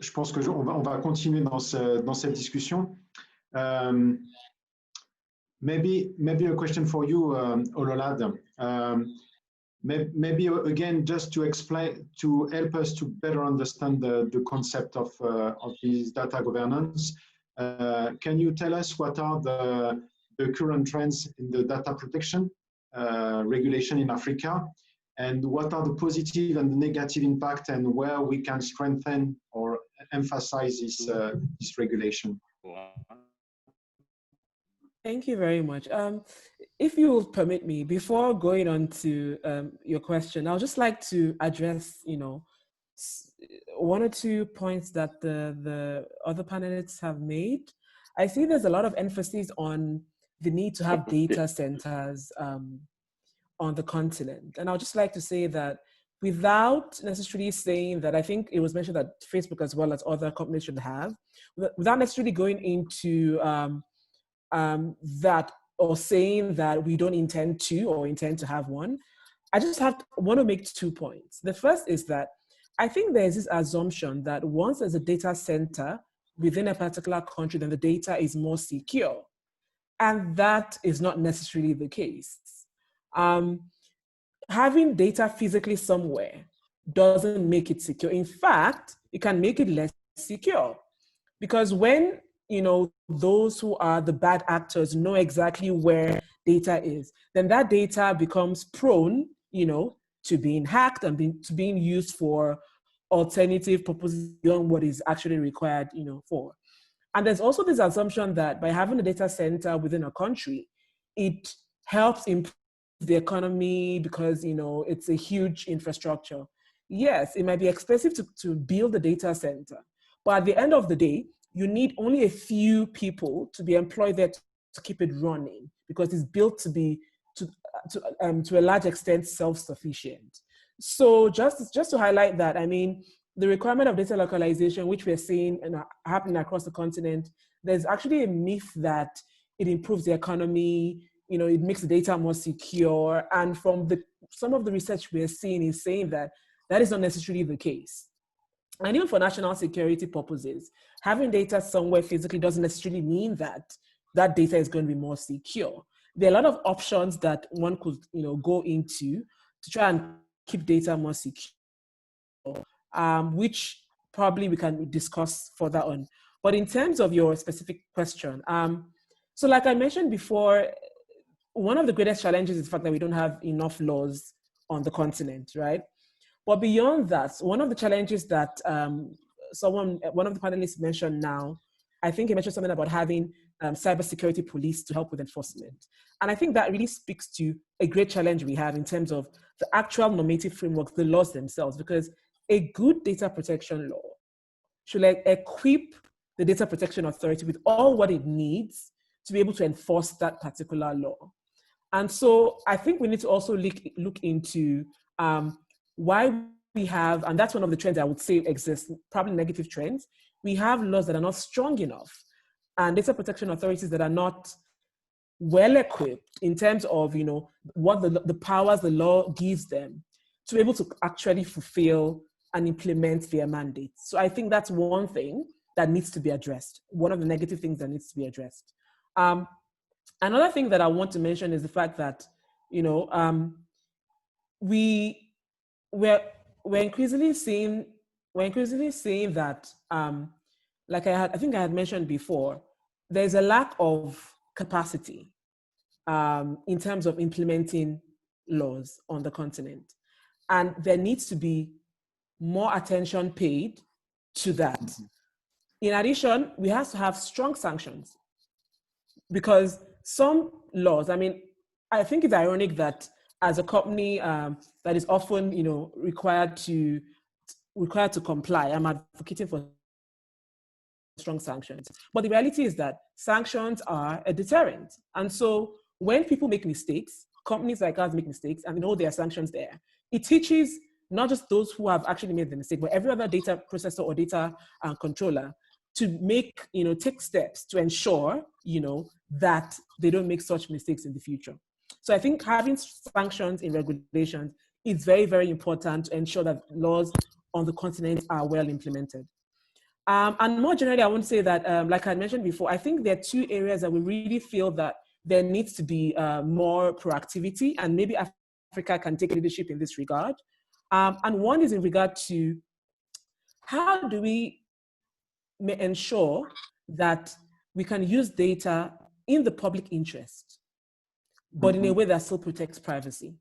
S1: je pense que on va continuer dans cette discussion. Maybe a question for you, Ololade. Maybe again, just to explain, to help us to better understand the concept of this data governance. Can you tell us what are the current trends in the data protection regulation in Africa, and what are the positive and the negative impact, and where we can strengthen or emphasize this regulation?
S3: Thank you very much. If you will permit me, before going on to your question, I'll just like to address, one or two points that the other panelists have made. I see there's a lot of emphasis on the need to have data centers on the continent. And I'll just like to say that without necessarily saying that, I think it was mentioned that Facebook as well as other companies should have, without necessarily going into that or saying that we don't intend to or intend to have one, I just want to make 2 points. The first is that I think there's this assumption that once there's a data center within a particular country, then the data is more secure. And that is not necessarily the case. Having data physically somewhere doesn't make it secure. In fact, it can make it less secure, because when those who are the bad actors know exactly where data is, then that data becomes prone, to being hacked and to being used for alternative purposes beyond what is actually required, for. And there's also this assumption that by having a data center within a country, it helps improve the economy because, it's a huge infrastructure. Yes, it might be expensive to build a data center, but at the end of the day, you need only a few people to be employed there to keep it running, because it's built to be, to a large extent, self-sufficient. So just to highlight that, I mean, the requirement of data localization, which we're seeing happening across the continent, there's actually a myth that it improves the economy, it makes the data more secure. And from some of the research we're seeing is saying that that is not necessarily the case. And even for national security purposes, having data somewhere physically doesn't necessarily mean that that data is going to be more secure. There are a lot of options that one could, go into to try and keep data more secure, which probably we can discuss further on. But in terms of your specific question, so like I mentioned before, one of the greatest challenges is the fact that we don't have enough laws on the continent, right? But beyond that, one of the challenges that one of the panelists mentioned now, I think he mentioned something about having cybersecurity police to help with enforcement. And I think that really speaks to a great challenge we have in terms of the actual normative frameworks, the laws themselves, because a good data protection law should equip the data protection authority with all what it needs to be able to enforce that particular law. And so I think we need to also look into why we have, and that's one of the trends I would say exists, probably negative trends. We have laws that are not strong enough and data protection authorities that are not well equipped in terms of, what the powers the law gives them to be able to actually fulfill and implement their mandates. So I think that's one thing that needs to be addressed. One of the negative things that needs to be addressed. Another thing that I want to mention is the fact that, we're increasingly seeing that, like I think I had mentioned before, there's a lack of capacity in terms of implementing laws on the continent. And there needs to be more attention paid to that. In addition, we have to have strong sanctions, because some laws, I mean, I think it's ironic that as a company that is often, required to comply, I'm advocating for strong sanctions. But the reality is that sanctions are a deterrent. And so when people make mistakes, companies like ours make mistakes, and there are sanctions there, it teaches not just those who have actually made the mistake, but every other data processor or data controller to take steps to ensure, that they don't make such mistakes in the future. So I think having sanctions in regulations is very, very important to ensure that laws on the continent are well implemented. And more generally, I want to say that, like I mentioned before, I think there are two areas that we really feel that there needs to be more proactivity, and maybe Africa can take leadership in this regard. And one is in regard to how do we ensure that we can use data in the public interest, but in a way that still protects privacy.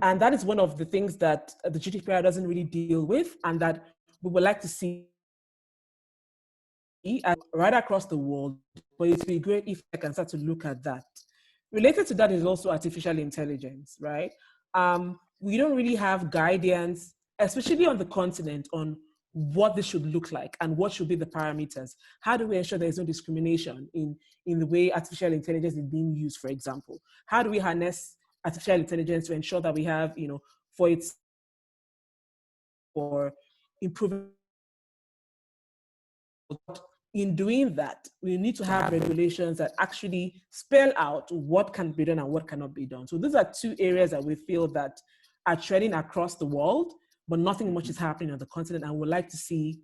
S3: And that is one of the things that the GDPR doesn't really deal with, and that we would like to see right across the world, but it would be great if I can start to look at that. Related to that is also artificial intelligence, right? We don't really have guidance, especially on the continent, on what this should look like and what should be the parameters. How do we ensure there is no discrimination in the way artificial intelligence is being used, for example? How do we harness artificial intelligence to ensure that we have, for its for improving. In doing that, we need to have regulations that actually spell out what can be done and what cannot be done. So these are two areas that we feel that are trending across the world, but nothing much is happening on the continent, and we'd like to see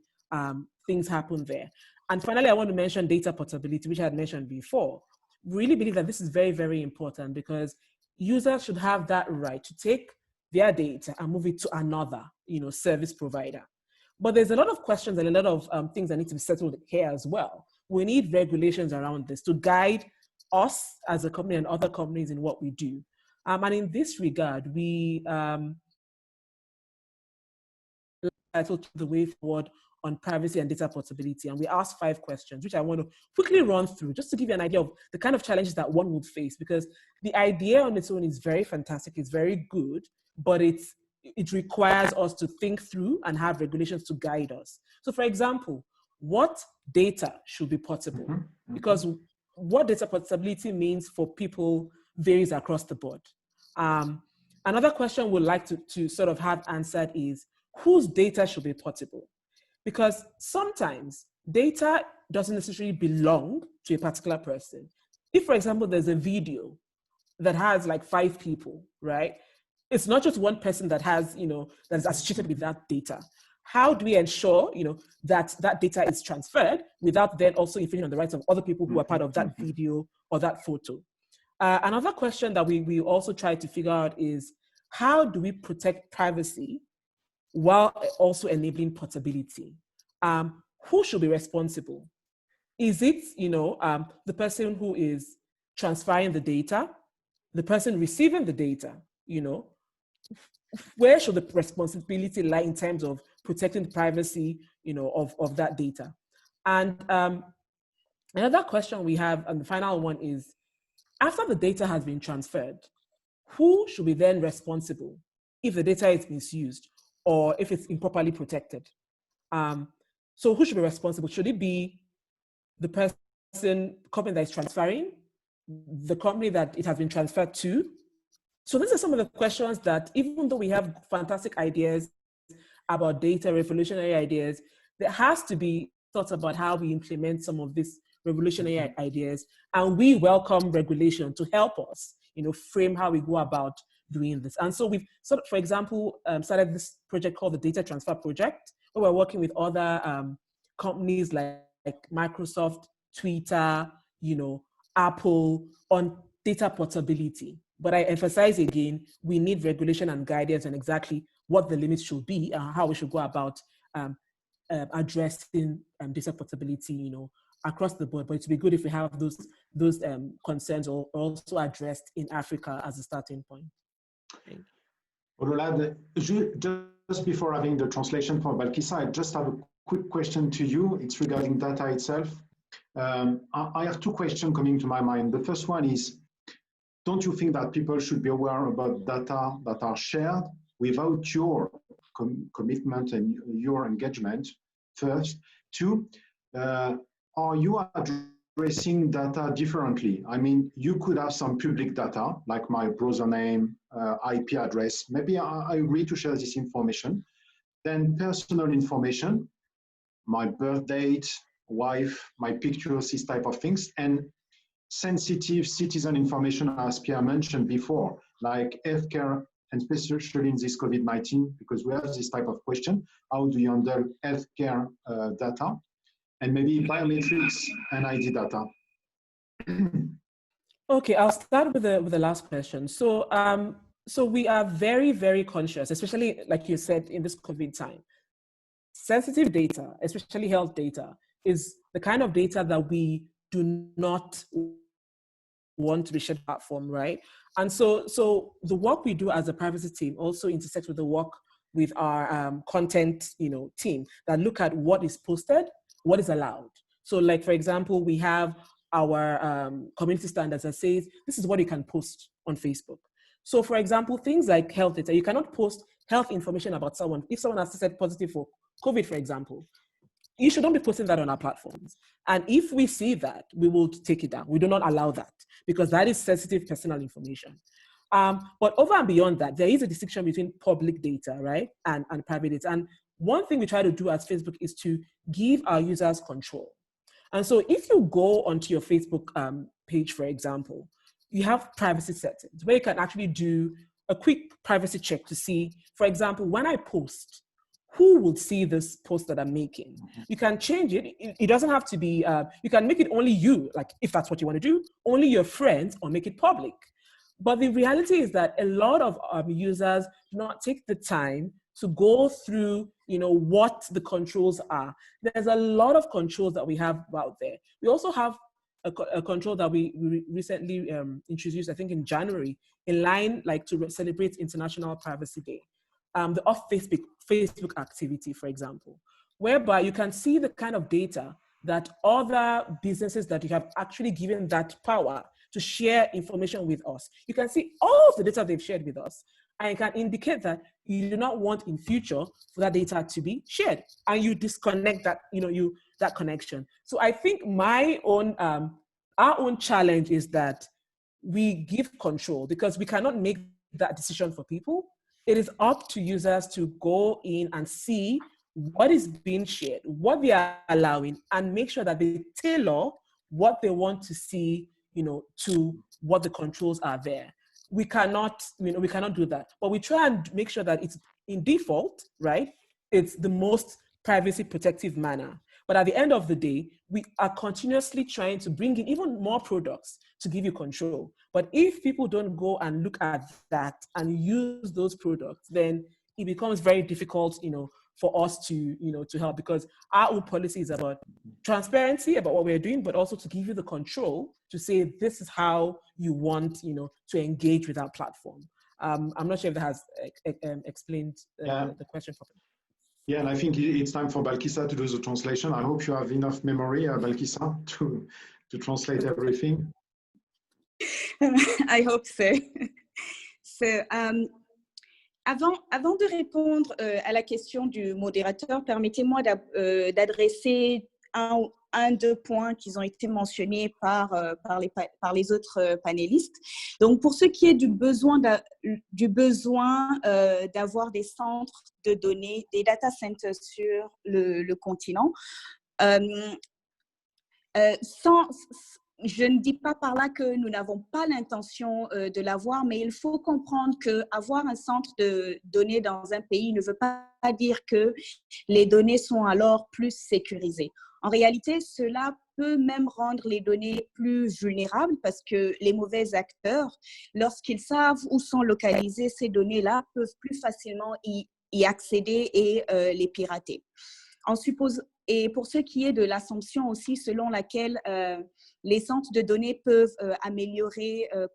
S3: things happen there. And finally, I want to mention data portability, which I had mentioned before. We really believe that this is very, very important because users should have that right to take their data and move it to another, service provider. But there's a lot of questions and a lot of things that need to be settled here as well. We need regulations around this to guide us as a company and other companies in what we do. And in this regard, we titled The Way Forward on Privacy and Data Portability. And we asked 5 questions, which I want to quickly run through just to give you an idea of the kind of challenges that one would face, because the idea on its own is very fantastic, it's very good, but it requires us to think through and have regulations to guide us. So for example, what data should be portable? Because what data portability means for people varies across the board. Another question we'd like to sort of have answered is, whose data should be portable? Because sometimes data doesn't necessarily belong to a particular person. If, for example, there's a video that has like 5 people, right? It's not just one person that has, that's associated with that data. How do we ensure, that that data is transferred without then also infringing on the rights of other people who are part of that video or that photo? Another question that we also try to figure out is, how do we protect privacy while also enabling portability? Who should be responsible? Is it, the person who is transferring the data, the person receiving the data, where should the responsibility lie in terms of protecting the privacy, of that data? And another question we have, and the final one is, after the data has been transferred, who should be then responsible if the data is misused or if it's improperly protected? So who should be responsible? Should it be the company that is transferring, the company that it has been transferred to? So these are some of the questions that, even though we have fantastic ideas about data, revolutionary ideas, there has to be thoughts about how we implement some of these revolutionary ideas. And we welcome regulation to help us, frame how we go about doing this. And so we've for example, started this project called the Data Transfer Project, where we're working with other companies like Microsoft, Twitter, Apple on data portability. But I emphasize again, we need regulation and guidance on exactly what the limits should be and how we should go about addressing data portability, across the board. But it would be good if we have those concerns also addressed in Africa as a starting point.
S1: Ololade, just before having the translation for Balkissa, I just have a quick question to you. It's regarding data itself. I have 2 questions coming to my mind. The first one is, don't you think that people should be aware about data that are shared without your commitment and your engagement, first? 2, are you addressing data differently? I mean, you could have some public data, like my browser name, IP address. Maybe I agree to share this information. Then personal information, my birth date, wife, my pictures, this type of things, and sensitive citizen information, as Pierre mentioned before, like healthcare, and especially in this COVID-19, because we have this type of question: how do you handle healthcare data, and maybe biometrics and ID data?
S3: Okay, I'll start with the last question. So, so we are very, very conscious, especially like you said, in this COVID time. Sensitive data, especially health data, is the kind of data that we do not want to be shared platform, right? And so the work we do as a privacy team also intersects with the work with our content, team that look at what is posted, what is allowed. So, like for example, we have our community standards that says this is what you can post on Facebook. So, for example, things like health data, you cannot post health information about someone. If someone has tested positive for COVID, for example, you shouldn't be posting that on our platforms. And if we see that, we will take it down. We do not allow that because that is sensitive personal information. But over and beyond that, there is a distinction between public data, right, and private data. And one thing we try to do as Facebook is to give our users control. And so if you go onto your Facebook page, for example, you have privacy settings where you can actually do a quick privacy check to see, for example, when I post, who will see this post that I'm making? You can change it. It doesn't have to be, you can make it only you, like if that's what you want to do, only your friends, or make it public. But the reality is that a lot of users do not take the time to go through, what the controls are. There's a lot of controls that we have out there. We also have a control that we recently introduced, I think in January, in line to celebrate International Privacy Day. The off Facebook activity, for example, whereby you can see the kind of data that other businesses that you have actually given that power to share information with us. You can see all of the data they've shared with us, and it can indicate that you do not want in future for that data to be shared, and you disconnect that, that connection. So I think our own challenge is that we give control, because we cannot make that decision for people. It is up to users to go in and see what is being shared, what they are allowing, and make sure that they tailor what they want to see, to what the controls are there. We cannot do that, but we try and make sure that it's in default, right? It's the most privacy protective manner. But at the end of the day, we are continuously trying to bring in even more products to give you control. But if people don't go and look at that and use those products, then it becomes very difficult, for us to help, because our own policy is about transparency about what we're doing, but also to give you the control to say, this is how you want, to engage with our platform. I'm not sure if that has explained the question properly.
S1: Yeah, and I think it's time for Balkissa to do the translation. I hope you have enough memory, Balkissa, to translate everything.
S4: I hope so. Avant de répondre à la question du modérateur, permettez-moi d'adresser deux points qui ont été mentionnés par les autres panélistes. Donc, pour ce qui est du besoin d'avoir des centres de données, des data centers sur le continent, je ne dis pas par là que nous n'avons pas l'intention de l'avoir, mais il faut comprendre qu'avoir un centre de données dans un pays ne veut pas dire que les données sont alors plus sécurisées. En réalité, cela peut même rendre les données plus vulnérables, parce que les mauvais acteurs, lorsqu'ils savent où sont localisées ces données-là, peuvent plus facilement y accéder et les pirater. Et pour ce qui est de l'assumption aussi selon laquelle les centres de données peuvent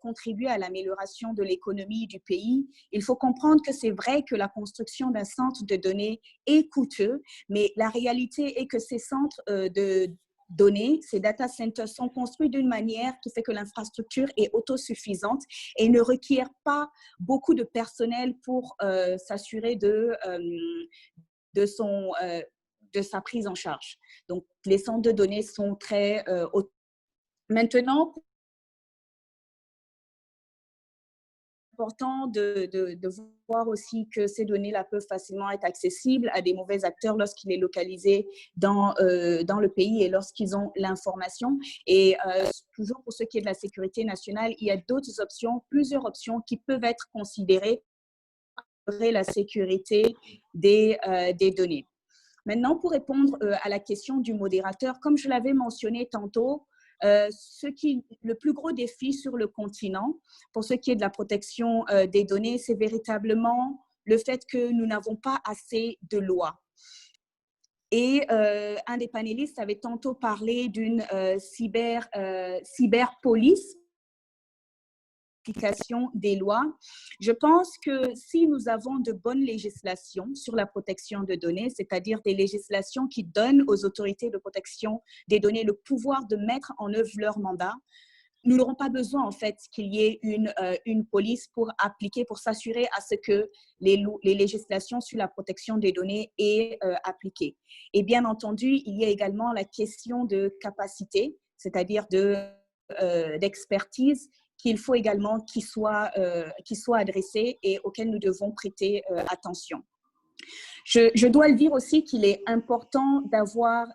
S4: contribuer à l'amélioration de l'économie du pays, il faut comprendre que c'est vrai que la construction d'un centre de données est coûteux, mais la réalité est que ces centres de données, ces data centers sont construits d'une manière qui fait que l'infrastructure est autosuffisante et ne requiert pas beaucoup de personnel pour s'assurer de sa prise en charge. Donc, les centres de données sont très... Maintenant, important de voir aussi que ces données-là peuvent facilement être accessibles à des mauvais acteurs lorsqu'il est localisé dans le pays et lorsqu'ils ont l'information. Et toujours pour ce qui est de la sécurité nationale, il y a d'autres options, plusieurs options qui peuvent être considérées pour la sécurité des données. Maintenant, pour répondre à la question du modérateur, comme je l'avais mentionné tantôt, le plus gros défi sur le continent, pour ce qui est de la protection des données, c'est véritablement le fait que nous n'avons pas assez de lois. Et un des panélistes avait tantôt parlé d'une cyberpolice, application des lois. Je pense que si nous avons de bonnes législations sur la protection de données, c'est-à-dire des législations qui donnent aux autorités de protection des données le pouvoir de mettre en œuvre leur mandat, nous n'aurons pas besoin en fait qu'il y ait une police pour appliquer, pour s'assurer à ce que les législations sur la protection des données est appliquées. Et bien entendu, il y a également la question de capacité, c'est-à-dire d'expertise qu'il faut également qu'il soit adressé et auquel nous devons prêter attention. Je dois le dire aussi qu'il est important d'avoir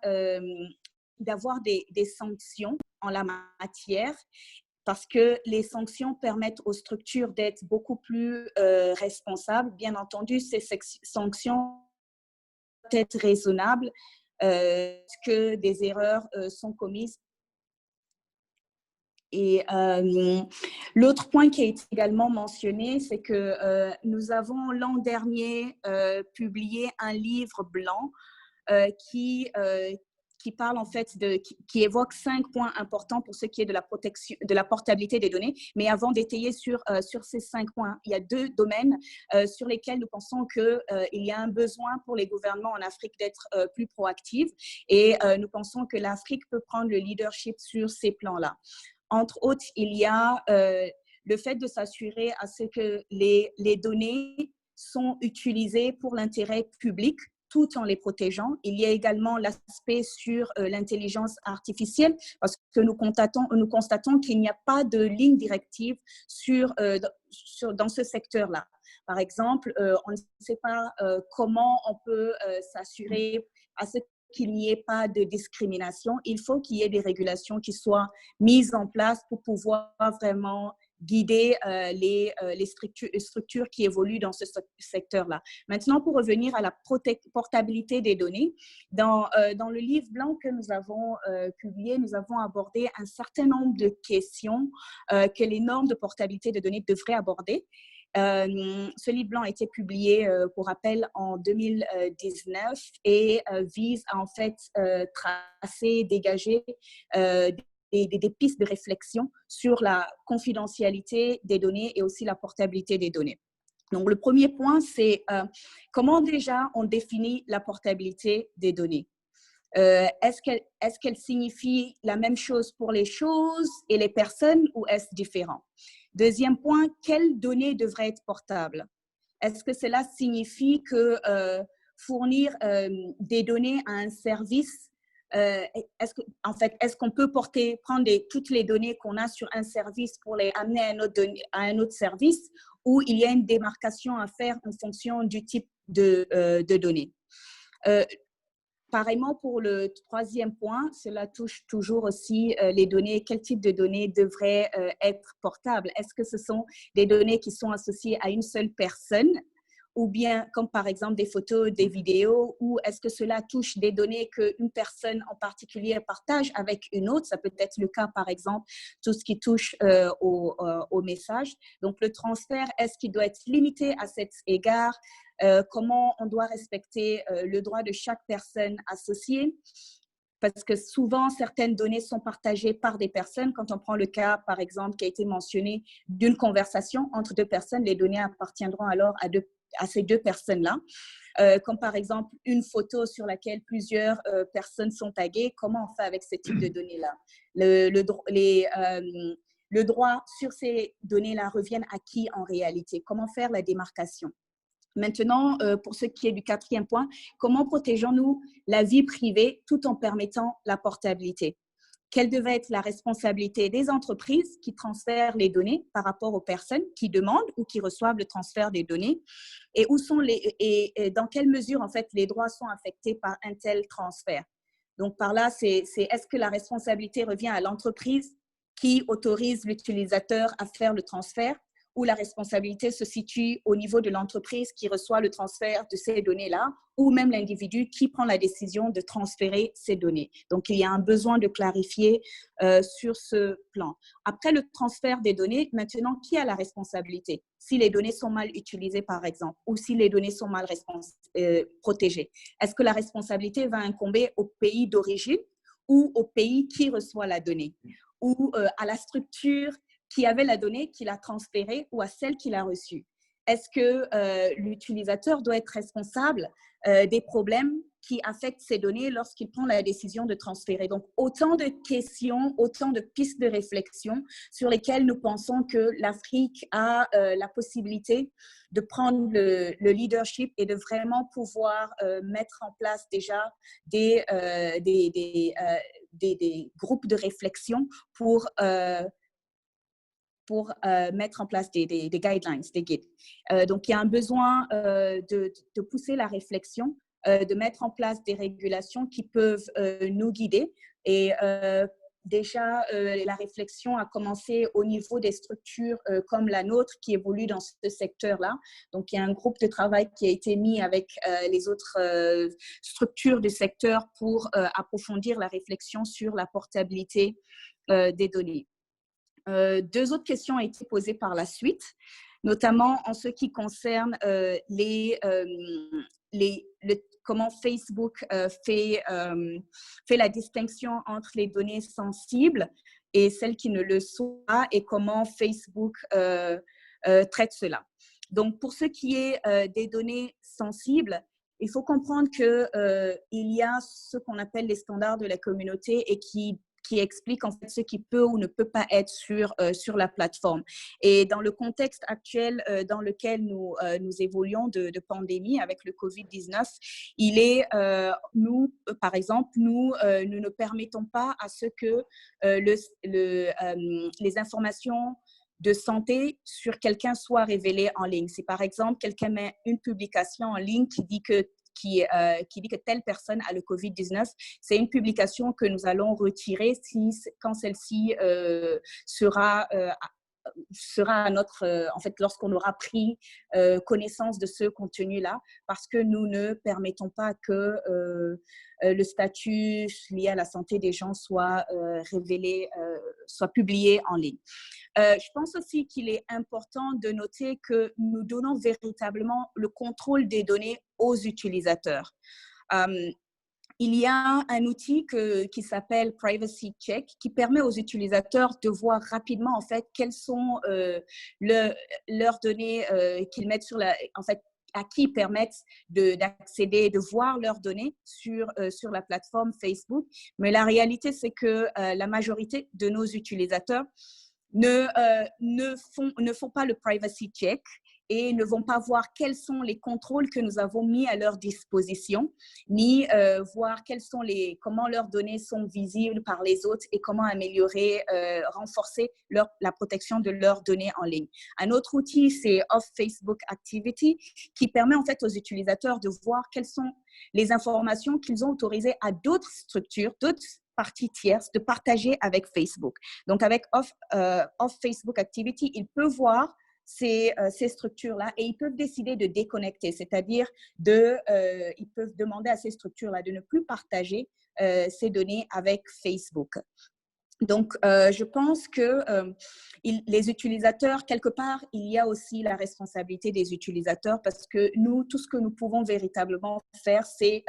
S4: des sanctions en la matière, parce que les sanctions permettent aux structures d'être beaucoup plus responsables. Bien entendu, ces sanctions doivent être raisonnables, que des erreurs sont commises. Et l'autre point qui a été également mentionné, c'est que nous avons l'an dernier publié un livre blanc qui parle en fait qui évoque 5 points importants pour ce qui est de la protection, de la portabilité des données. Mais avant d'étayer sur ces 5 points, il y a 2 domaines sur lesquels nous pensons qu'il y a un besoin pour les gouvernements en Afrique d'être plus proactifs, et nous pensons que l'Afrique peut prendre le leadership sur ces plans-là. Entre autres, il y a le fait de s'assurer à ce que les données sont utilisées pour l'intérêt public, tout en les protégeant. Il y a également l'aspect sur l'intelligence artificielle, parce que nous constatons qu'il n'y a pas de ligne directive dans ce secteur-là. Par exemple, on ne sait pas comment on peut s'assurer à ce qu'il n'y ait pas de discrimination. Il faut qu'il y ait des régulations qui soient mises en place pour pouvoir vraiment guider les structures qui évoluent dans ce secteur-là. Maintenant, pour revenir à la portabilité des données, dans le livre blanc que nous avons publié, nous avons abordé un certain nombre de questions que les normes de portabilité de données devraient aborder. Ce livre blanc a été publié, pour rappel, en 2019 et vise à en fait tracer, dégager des pistes de réflexion sur la confidentialité des données et aussi la portabilité des données. Donc, le premier point, c'est comment déjà on définit la portabilité des données. Est-ce qu'elle signifie la même chose pour les choses et les personnes, ou est-ce différent? Deuxième point, quelles données devraient être portables? Est-ce que cela signifie que fournir des données à un service, est-ce qu'on peut prendre toutes les données qu'on a sur un service pour les amener à un autre service, ou il y a une démarcation à faire en fonction du type de données? Pareillement, pour le troisième point, cela touche toujours aussi les données. Quel type de données devraient être portables? Est-ce que ce sont des données qui sont associées à une seule personne, ou bien comme par exemple des photos, des vidéos, ou est-ce que cela touche des données qu'une personne en particulier partage avec une autre? Ça peut être le cas, par exemple, tout ce qui touche au message. Donc, le transfert, est-ce qu'il doit être limité à cet égard? Comment on doit respecter le droit de chaque personne associée, parce que souvent, certaines données sont partagées par des personnes. Quand on prend le cas, par exemple, qui a été mentionné d'une conversation entre 2 personnes, les données appartiendront alors à ces 2 personnes-là. Comme par exemple une photo sur laquelle plusieurs personnes sont taguées, comment on fait avec ce type de données-là? Le droit sur ces données-là reviennent à qui en réalité? Comment faire la démarcation? Maintenant, pour ce qui est du 4e point, comment protégeons-nous la vie privée tout en permettant la portabilité? Quelle devait être la responsabilité des entreprises qui transfèrent les données par rapport aux personnes qui demandent ou qui reçoivent le transfert des données? Et dans quelle mesure, en fait, les droits sont affectés par un tel transfert? Donc, par là, est-ce que la responsabilité revient à l'entreprise qui autorise l'utilisateur à faire le transfert, où la responsabilité se situe au niveau de l'entreprise qui reçoit le transfert de ces données-là, ou même l'individu qui prend la décision de transférer ces données? Donc, il y a un besoin de clarifier sur ce plan. Après le transfert des données, maintenant, qui a la responsabilité? Si les données sont mal utilisées, par exemple, ou si les données sont mal protégées, est-ce que la responsabilité va incomber au pays d'origine ou au pays qui reçoit la donnée, ou à la structure qui avait la donnée, qui l'a transférée, ou à celle qui l'a reçue? Est-ce que l'utilisateur doit être responsable des problèmes qui affectent ces données lorsqu'il prend la décision de transférer? Donc, autant de questions, autant de pistes de réflexion sur lesquelles nous pensons que l'Afrique a la possibilité de prendre le leadership et de vraiment pouvoir mettre en place déjà des groupes de réflexion pour pour mettre en place des guidelines, des guides. Donc, il y a un besoin de pousser la réflexion, de mettre en place des régulations qui peuvent nous guider. Et déjà, la réflexion a commencé au niveau des structures comme la nôtre qui évoluent dans ce secteur-là. Donc, il y a un groupe de travail qui a été mis avec les autres structures du secteur pour approfondir la réflexion sur la portabilité des données. Deux autres questions ont été posées par la suite, notamment en ce qui concerne comment Facebook fait la distinction entre les données sensibles et celles qui ne le sont pas, et comment Facebook traite cela. Donc, pour ce qui est des données sensibles, il faut comprendre qu'il y a ce qu'on appelle les standards de la communauté et qui explique en fait ce qui peut ou ne peut pas être sur la plateforme. Et dans le contexte actuel dans lequel nous évoluons de pandémie avec le COVID-19, par exemple, nous ne permettons pas à ce que les informations de santé sur quelqu'un soient révélées en ligne. Si par exemple, quelqu'un met une publication en ligne qui dit que telle personne a le COVID-19, c'est une publication que nous allons retirer quand celle-ci sera à notre, en fait, lorsqu'on aura pris connaissance de ce contenu-là, parce que nous ne permettons pas que le statut lié à la santé des gens soit révélé, soit publié en ligne. Je pense aussi qu'il est important de noter que nous donnons véritablement le contrôle des données aux utilisateurs. Il y a un outil qui s'appelle Privacy Check qui permet aux utilisateurs de voir rapidement en fait quelles sont leurs données qu'ils mettent en fait, à qui ils permettent d'accéder, de voir leurs données sur la plateforme Facebook. Mais la réalité, c'est que la majorité de nos utilisateurs ne font pas le privacy check et ne vont pas voir quels sont les contrôles que nous avons mis à leur disposition, ni voir comment leurs données sont visibles par les autres et comment améliorer, renforcer la protection de leurs données en ligne. Un autre outil, c'est Off Facebook Activity, qui permet en fait aux utilisateurs de voir quelles sont les informations qu'ils ont autorisées à d'autres structures, d'autres parties tierces de partager avec Facebook. Donc, avec Off Facebook Activity, ils peuvent voir ces structures-là et ils peuvent décider de déconnecter, c'est-à-dire ils peuvent demander à ces structures-là de ne plus partager ces données avec Facebook. Donc, je pense que les utilisateurs, quelque part, il y a aussi la responsabilité des utilisateurs parce que nous, tout ce que nous pouvons véritablement faire, c'est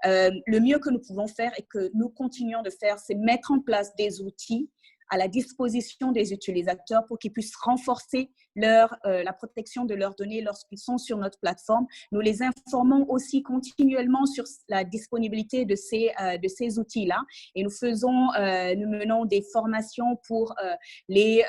S4: le mieux que nous pouvons faire et que nous continuons de faire, c'est mettre en place des outils à la disposition des utilisateurs pour qu'ils puissent renforcer la protection de leurs données lorsqu'ils sont sur notre plateforme. Nous les informons aussi continuellement sur la disponibilité de ces outils-là et nous menons des formations pour les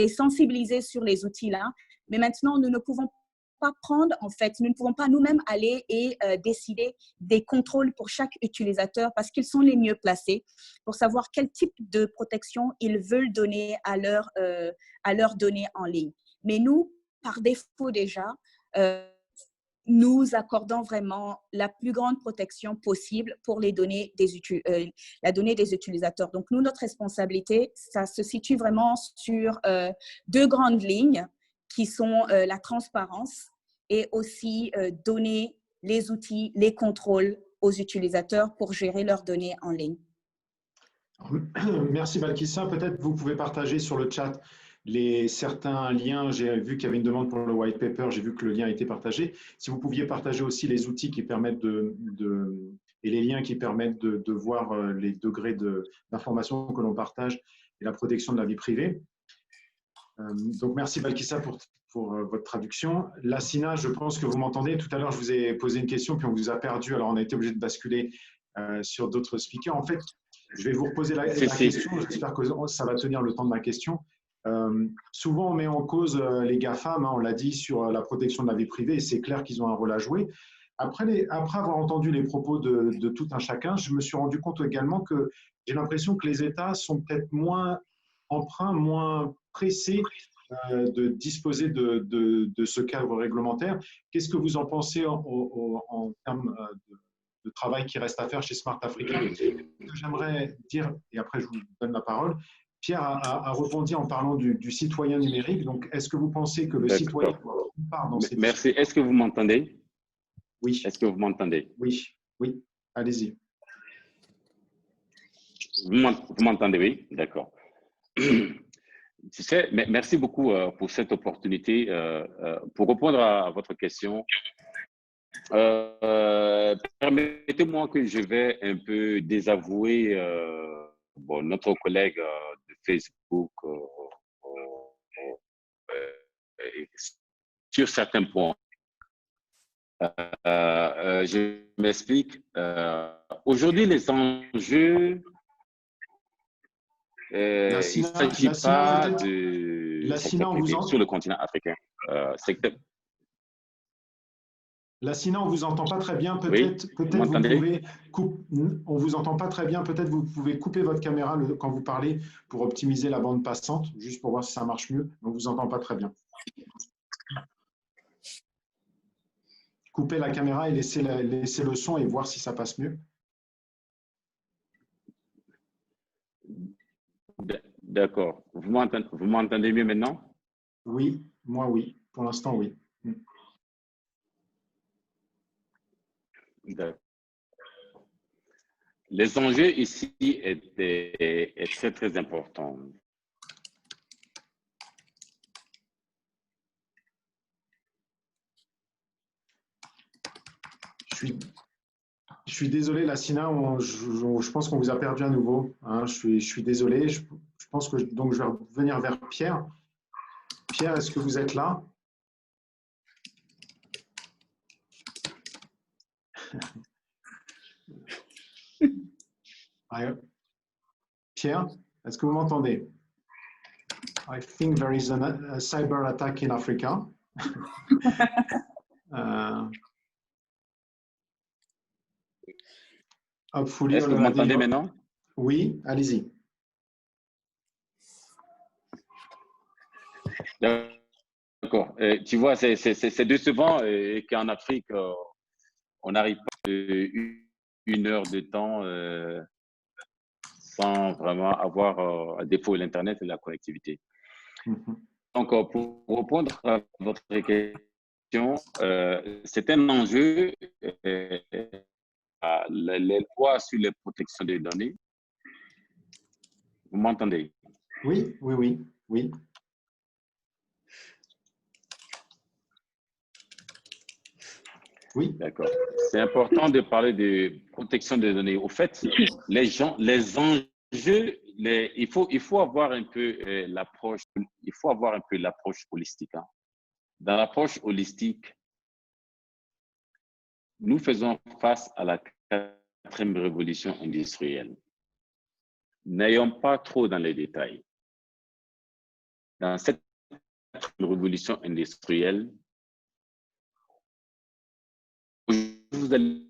S4: sensibiliser sur les outils-là. Mais maintenant, nous ne pouvons pas nous ne pouvons pas nous-mêmes aller et décider des contrôles pour chaque utilisateur parce qu'ils sont les mieux placés pour savoir quel type de protection ils veulent donner à leurs données en ligne. Mais nous, par défaut déjà, nous accordons vraiment la plus grande protection possible pour la donnée des utilisateurs. Donc, nous, notre responsabilité, ça se situe vraiment sur deux grandes lignes qui sont la transparence et aussi donner les outils, les contrôles aux utilisateurs pour gérer leurs données en ligne.
S1: Merci Balkissa. Peut-être vous pouvez partager sur le chat certains liens. J'ai vu qu'il y avait une demande pour le white paper, j'ai vu que le lien a été partagé. Si vous pouviez partager aussi les outils qui permettent et les liens qui permettent de voir les degrés d'information que l'on partage et la protection de la vie privée. Donc, merci Balkissa pour votre traduction. Lassina, je pense que vous m'entendez. Tout à l'heure, je vous ai posé une question, puis on vous a perdu. Alors, on a été obligé de basculer sur d'autres speakers. En fait, je vais vous reposer la question. J'espère que ça va tenir le temps de ma question. Souvent, on met en cause les GAFAM, on l'a dit, sur la protection de la vie privée, et c'est clair qu'ils ont un rôle à jouer. Après avoir entendu les propos de tout un chacun, je me suis rendu compte également que j'ai l'impression que les États sont peut-être moins emprunts, moins pressés de disposer de ce cadre réglementaire. Qu'est-ce que vous en pensez en termes de travail qui reste à faire chez Smart Africa? J'aimerais dire, et après je vous donne la parole, Pierre a rebondi en parlant du citoyen numérique. Donc, est-ce que vous pensez que le citoyen part dans ces
S2: Merci. Est-ce que vous m'entendez?
S1: Oui.
S2: Est-ce que vous m'entendez?
S1: Oui, oui. Allez-y.
S2: Vous m'entendez, oui? D'accord. Merci beaucoup pour cette opportunité. Pour répondre à votre question, permettez-moi que je vais un peu désavouer notre collègue de Facebook sur certains points. Je m'explique. Aujourd'hui, les enjeux, il ne s'agit pas de secteur privé sur le continent africain.
S1: Lassina, on ne vous entend pas très bien. Peut-être
S2: vous
S1: pouvez on vous entend pas très bien. Peut-être vous pouvez couper votre caméra quand vous parlez pour optimiser la bande passante, juste pour voir si ça marche mieux. On ne vous entend pas très bien. Coupez la caméra et laissez le son et voir si ça passe mieux.
S2: D'accord. Vous m'entendez mieux maintenant?
S1: Oui, moi oui. Pour l'instant, oui.
S2: Les enjeux ici est très, très important.
S1: Je suis désolé, Lassina, je pense qu'on vous a perdu à nouveau. Hein, je suis désolé. Je pense que donc je vais revenir vers Pierre. Pierre, est-ce que vous êtes là? Pierre, est-ce que vous m'entendez? I think there is a cyber attack in Africa.
S2: Est-ce que vous m'entendez maintenant?
S1: Oui, allez-y.
S2: D'accord. Tu vois, c'est décevant qu'en Afrique, on n'arrive pas une heure de temps sans vraiment avoir, à défaut, l'Internet et la connectivité. Donc, pour répondre à votre question, c'est un enjeu, les lois sur les protections des données. Vous m'entendez?
S1: Oui, oui, oui, oui. Oui.
S2: D'accord. C'est important de parler de protection des données. Au fait, les enjeux, il faut avoir un peu l'approche, holistique. Hein. Dans l'approche holistique, nous faisons face à la 4e révolution industrielle. N'ayons pas trop dans les détails. Dans cette 4e révolution industrielle, vous allez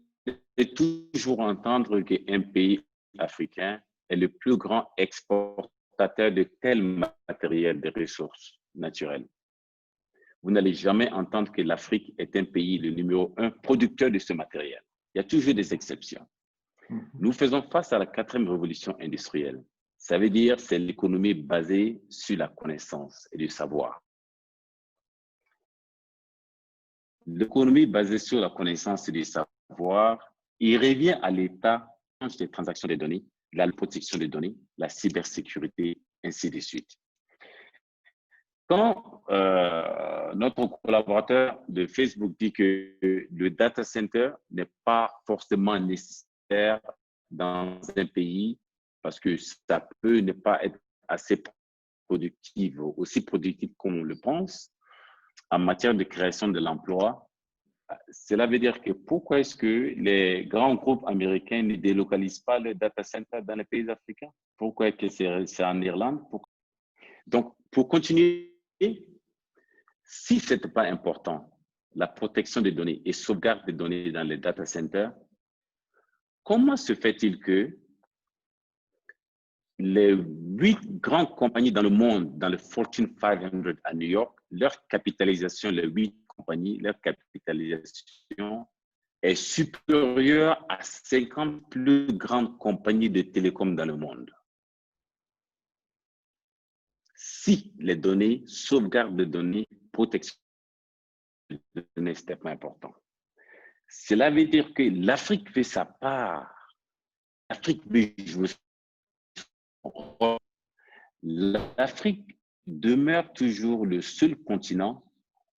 S2: toujours entendre qu'un pays africain est le plus grand exportateur de tel matériel, de ressources naturelles. Vous n'allez jamais entendre que l'Afrique est un pays le numéro 1 producteur de ce matériel. Il y a toujours des exceptions. Nous faisons face à la 4e révolution industrielle. Ça veut dire que c'est l'économie basée sur la connaissance et le savoir. L'économie basée sur la connaissance et le savoir, il revient à l'État des transactions des données, la protection des données, la cybersécurité, ainsi de suite. Quand notre collaborateur de Facebook dit que le data center n'est pas forcément nécessaire dans un pays parce que ça peut ne pas être assez productif, aussi productif qu'on le pense, en matière de création de l'emploi, cela veut dire que pourquoi est-ce que les grands groupes américains ne délocalisent pas le data center dans les pays africains? Pourquoi est-ce que c'est en Irlande? Donc, pour continuer, si ce n'était pas important, la protection des données et sauvegarde des données dans les data centers, comment se fait-il que les 8 grandes compagnies dans le monde, dans le Fortune 500 à New York, leur capitalisation, les 8 compagnies, leur capitalisation est supérieure à 50 plus grandes compagnies de télécom dans le monde. Si les données, sauvegarde de données, protection de données, c'est pas important. Cela veut dire que l'Afrique fait sa part. L'Afrique veut jouer son rôle. L'Afrique demeure toujours le seul continent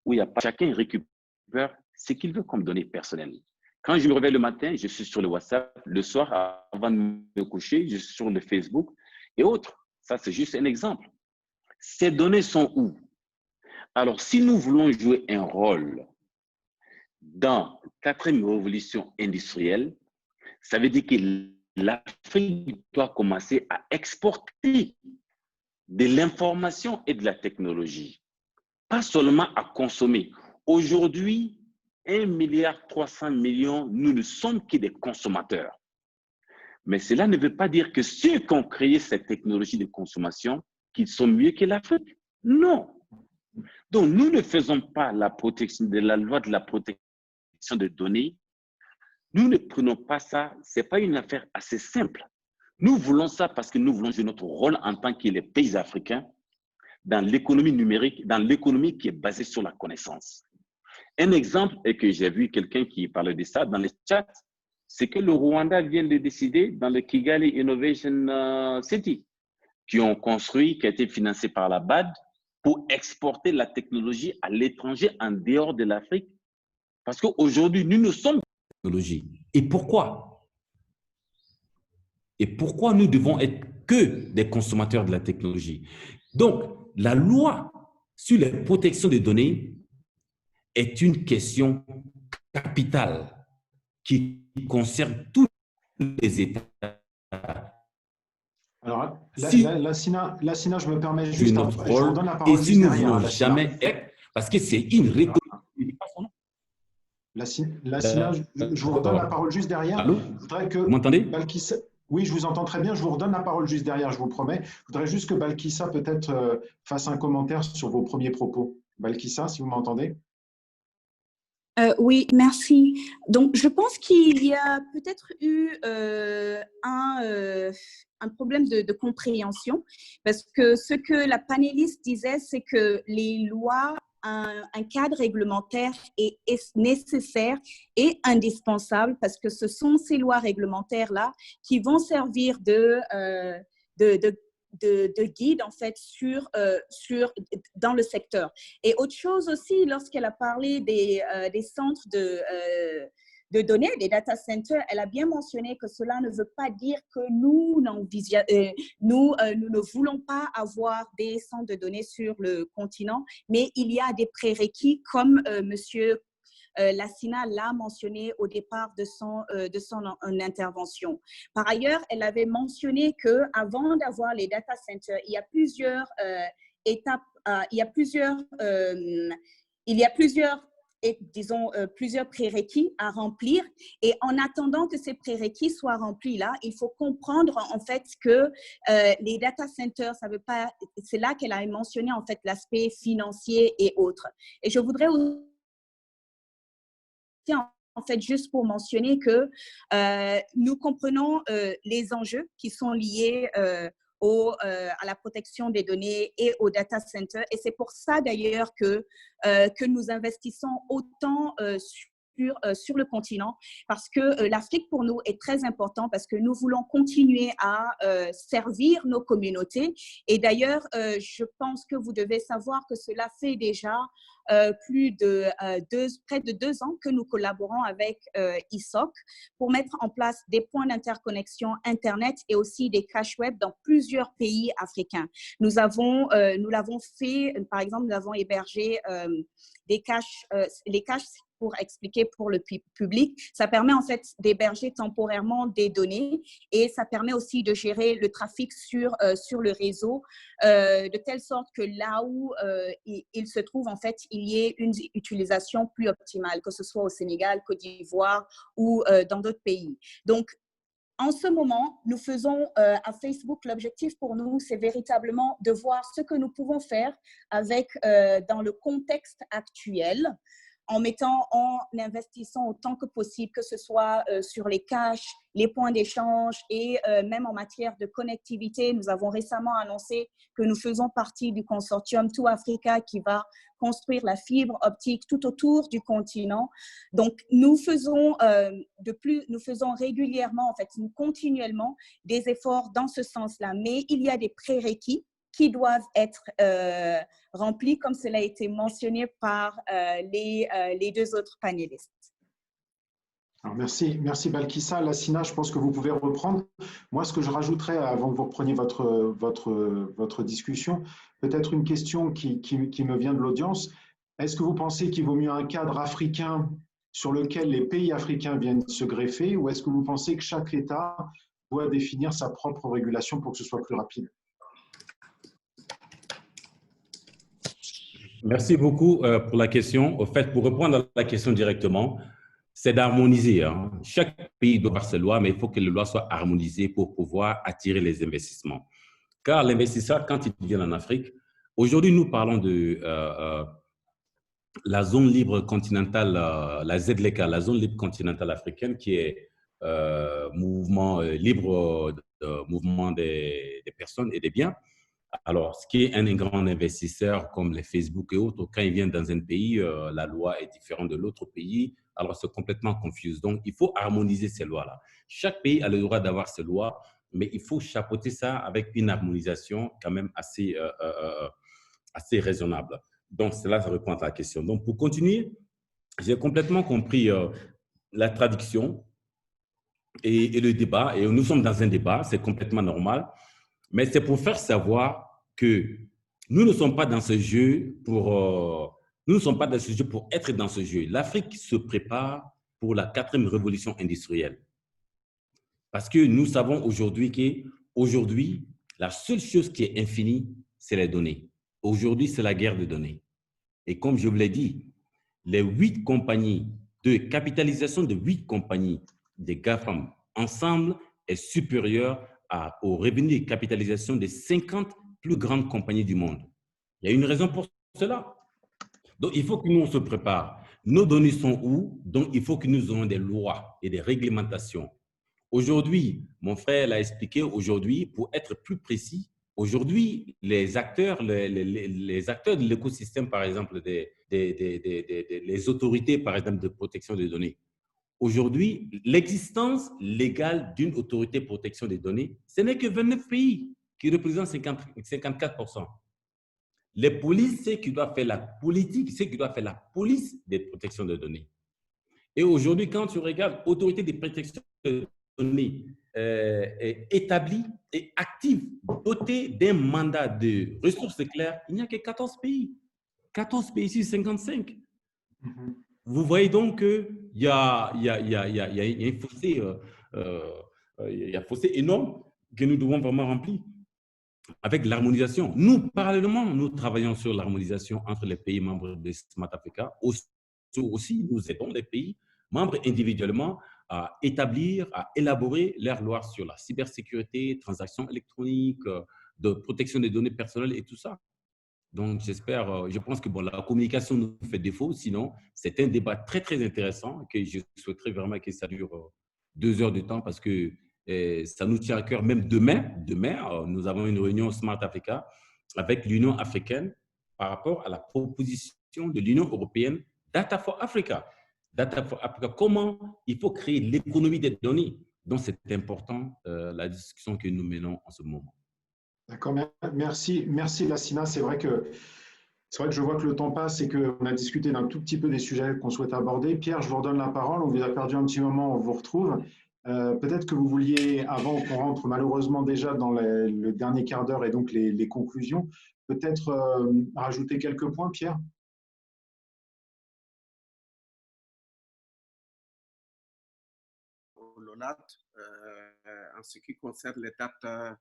S2: où il y a pas, chacun récupère ce qu'il veut comme données personnelles. Quand je me réveille le matin, je suis sur le WhatsApp. Le soir, avant de me coucher, je suis sur le Facebook et autres. Ça, c'est juste un exemple. Ces données sont où? Alors, si nous voulons jouer un rôle dans la 4e révolution industrielle, ça veut dire que l'Afrique doit commencer à exporter de l'information et de la technologie, pas seulement à consommer. Aujourd'hui, 1,3 milliard, nous ne sommes que des consommateurs. Mais cela ne veut pas dire que ceux qui ont créé cette technologie de consommation, qu'ils sont mieux que l'Afrique. Non. Donc, nous ne faisons pas la protection de la loi de la protection des données. Nous ne prenons pas ça. Ce n'est pas une affaire assez simple. Nous voulons ça parce que nous voulons jouer notre rôle en tant que les pays africains dans l'économie numérique, dans l'économie qui est basée sur la connaissance. Un exemple est que j'ai vu quelqu'un qui parlait de ça dans les chats, c'est que le Rwanda vient de décider dans le Kigali Innovation City, qui ont construit, qui a été financé par la BAD, pour exporter la technologie à l'étranger en dehors de l'Afrique. Parce qu'aujourd'hui, nous sommes
S6: technologie. Et pourquoi? Et pourquoi nous devons être que des consommateurs de la technologie? Donc, la loi sur la protection des données est une question capitale qui concerne tous les États.
S1: Alors, Lassina, je me permets juste
S6: notre
S1: je vous
S6: rôle,
S1: donne la parole
S6: et si
S1: juste
S6: nous
S1: derrière,
S6: voulons jamais être, parce que c'est une
S1: Lassina, je vous redonne la parole juste derrière.
S6: Allô?
S1: Je voudrais que
S6: vous m'entendez?
S1: Balkissa, oui, je vous entends très bien. Je vous redonne la parole juste derrière, je vous promets. Je voudrais juste que Balkissa peut-être fasse un commentaire sur vos premiers propos. Balkissa, si vous m'entendez.
S4: Oui, merci. Donc, je pense qu'il y a peut-être eu un problème de compréhension, parce que ce que la panéliste disait, c'est que les lois, un cadre réglementaire est nécessaire et indispensable, parce que ce sont ces lois réglementaires-là qui vont servir de guide en fait dans le secteur. Et autre chose aussi, lorsqu'elle a parlé des centres de données, des data centers, elle a bien mentionné que cela ne veut pas dire que nous ne voulons pas avoir des centres de données sur le continent, mais il y a des prérequis comme monsieur Lassina l'a mentionné au départ de son intervention. Par ailleurs, elle avait mentionné qu'avant d'avoir les data centers, il y a plusieurs étapes, il y a plusieurs prérequis à remplir. Et en attendant que ces prérequis soient remplis là, il faut comprendre en fait que les data centers, ça veut pas, c'est là qu'elle a mentionné en fait l'aspect financier et autres. Et je voudrais aussi en fait juste pour mentionner que nous comprenons les enjeux qui sont liés à la protection des données et au data center. Et c'est pour ça d'ailleurs que nous investissons autant sur le continent, parce que l'Afrique pour nous est très important, parce que nous voulons continuer à servir nos communautés. Et d'ailleurs, je pense que vous devez savoir que cela fait déjà près de 2 ans que nous collaborons avec ISOC pour mettre en place des points d'interconnexion Internet et aussi des caches web dans plusieurs pays africains. Nous l'avons fait, par exemple, nous avons hébergé les caches pour expliquer pour le public. Ça permet en fait d'héberger temporairement des données et ça permet aussi de gérer le trafic sur le réseau de telle sorte que là où il se trouve, en fait, il y ait une utilisation plus optimale, que ce soit au Sénégal, Côte d'Ivoire ou dans d'autres pays. Donc, en ce moment, nous faisons à Facebook, l'objectif pour nous, c'est véritablement de voir ce que nous pouvons faire avec, dans le contexte actuel, en investissant autant que possible, que ce soit sur les caches, les points d'échange et même en matière de connectivité. Nous avons récemment annoncé que nous faisons partie du consortium Tout Africa qui va construire la fibre optique tout autour du continent. Donc, nous faisons régulièrement, en fait, continuellement des efforts dans ce sens-là. Mais il y a des prérequis qui doivent être remplis, comme cela a été mentionné par les deux autres panélistes.
S1: Alors merci Balkissa. Lassina, je pense que vous pouvez reprendre. Moi, ce que je rajouterais avant que vous repreniez votre discussion, peut-être une question qui me vient de l'audience. Est-ce que vous pensez qu'il vaut mieux un cadre africain sur lequel les pays africains viennent se greffer, ou est-ce que vous pensez que chaque État doit définir sa propre régulation pour que ce soit plus rapide?
S6: Merci beaucoup pour la question. Au fait, pour répondre à la question directement, c'est d'harmoniser. Hein. Chaque pays doit avoir ses lois, mais il faut que les lois soient harmonisées pour pouvoir attirer les investissements. Car l'investisseur, quand il vient en Afrique, aujourd'hui, nous parlons de la zone libre continentale, la ZLECA, la zone libre continentale africaine, qui est mouvement libre, mouvement des personnes et des biens. Alors, ce qui est un grand investisseur comme les Facebook et autres, quand ils viennent dans un pays, la loi est différente de l'autre pays, alors c'est complètement confus. Donc, il faut harmoniser ces lois-là. Chaque pays a le droit d'avoir ses lois, mais il faut chapeauter ça avec une harmonisation quand même assez raisonnable. Donc, cela répond à la question. Donc, pour continuer, j'ai complètement compris la traduction et le débat, et nous sommes dans un débat, c'est complètement normal, mais c'est pour faire savoir que nous ne sommes pas dans ce jeu pour être dans ce jeu. L'Afrique se prépare pour la 4e révolution industrielle. Parce que nous savons aujourd'hui qu'aujourd'hui, la seule chose qui est infinie, c'est les données. Aujourd'hui, c'est la guerre de données. Et comme je vous l'ai dit, les 8 compagnies, de capitalisation de 8 compagnies des GAFAM ensemble est supérieure au revenu de capitalisation des 50 plus grandes compagnies du monde. Il y a une raison pour cela. Donc, il faut que nous, on se prépare. Nos données sont où? Donc, il faut que nous ayons des lois et des réglementations. Aujourd'hui, mon frère l'a expliqué, aujourd'hui, pour être plus précis, aujourd'hui, les acteurs de l'écosystème, par exemple, les autorités, par exemple, de protection des données, aujourd'hui, l'existence légale d'une autorité de protection des données, ce n'est que 29 pays qui représentent 54%. Les polices, c'est qui doivent faire la politique, c'est qui doivent faire la police des protections de données. Et aujourd'hui, quand tu regardes autorité de protection de données établie et active, dotée d'un mandat de ressources claires, il n'y a que 14 pays. 14 pays sur 55. Vous voyez donc qu'il y a un fossé énorme que nous devons vraiment remplir avec l'harmonisation. Nous, parallèlement, nous travaillons sur l'harmonisation entre les pays membres de Smart Africa. Aussi, nous aidons les pays membres individuellement à établir, à élaborer leurs lois sur la cybersécurité, transactions électroniques, de protection des données personnelles et tout ça. Donc, je pense que la communication nous fait défaut. Sinon, c'est un débat très, très intéressant que je souhaiterais vraiment que ça dure 2 heures de temps parce que ça nous tient à cœur. Même demain, nous avons une réunion Smart Africa avec l'Union africaine par rapport à la proposition de l'Union européenne Data for Africa. Data for Africa, comment il faut créer l'économie des données. Donc, c'est important la discussion que nous menons en ce moment.
S1: D'accord, merci Lassina. C'est vrai que je vois que le temps passe et qu'on a discuté d'un tout petit peu des sujets qu'on souhaite aborder. Pierre, je vous redonne la parole. On vous a perdu un petit moment, on vous retrouve. Peut-être que vous vouliez, avant qu'on rentre malheureusement déjà dans le dernier quart d'heure et donc les conclusions, peut-être rajouter quelques points, Pierre?
S5: Lonat, en ce qui concerne les data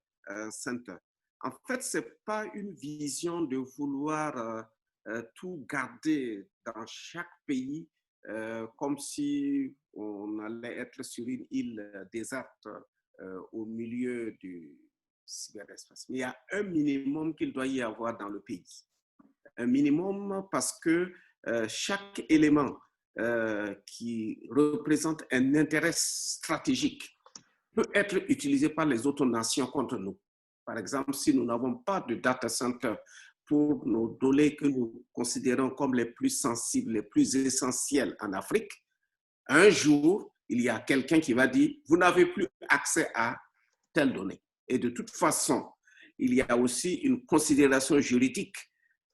S5: centers. En fait, ce n'est pas une vision de vouloir tout garder dans chaque pays comme si on allait être sur une île déserte au milieu du cyberespace. Mais il y a un minimum qu'il doit y avoir dans le pays. Un minimum parce que chaque élément qui représente un intérêt stratégique peut être utilisé par les autres nations contre nous. Par exemple, si nous n'avons pas de data center pour nos données que nous considérons comme les plus sensibles, les plus essentielles en Afrique, un jour, il y a quelqu'un qui va dire, vous n'avez plus accès à telle donnée. Et de toute façon, il y a aussi une considération juridique,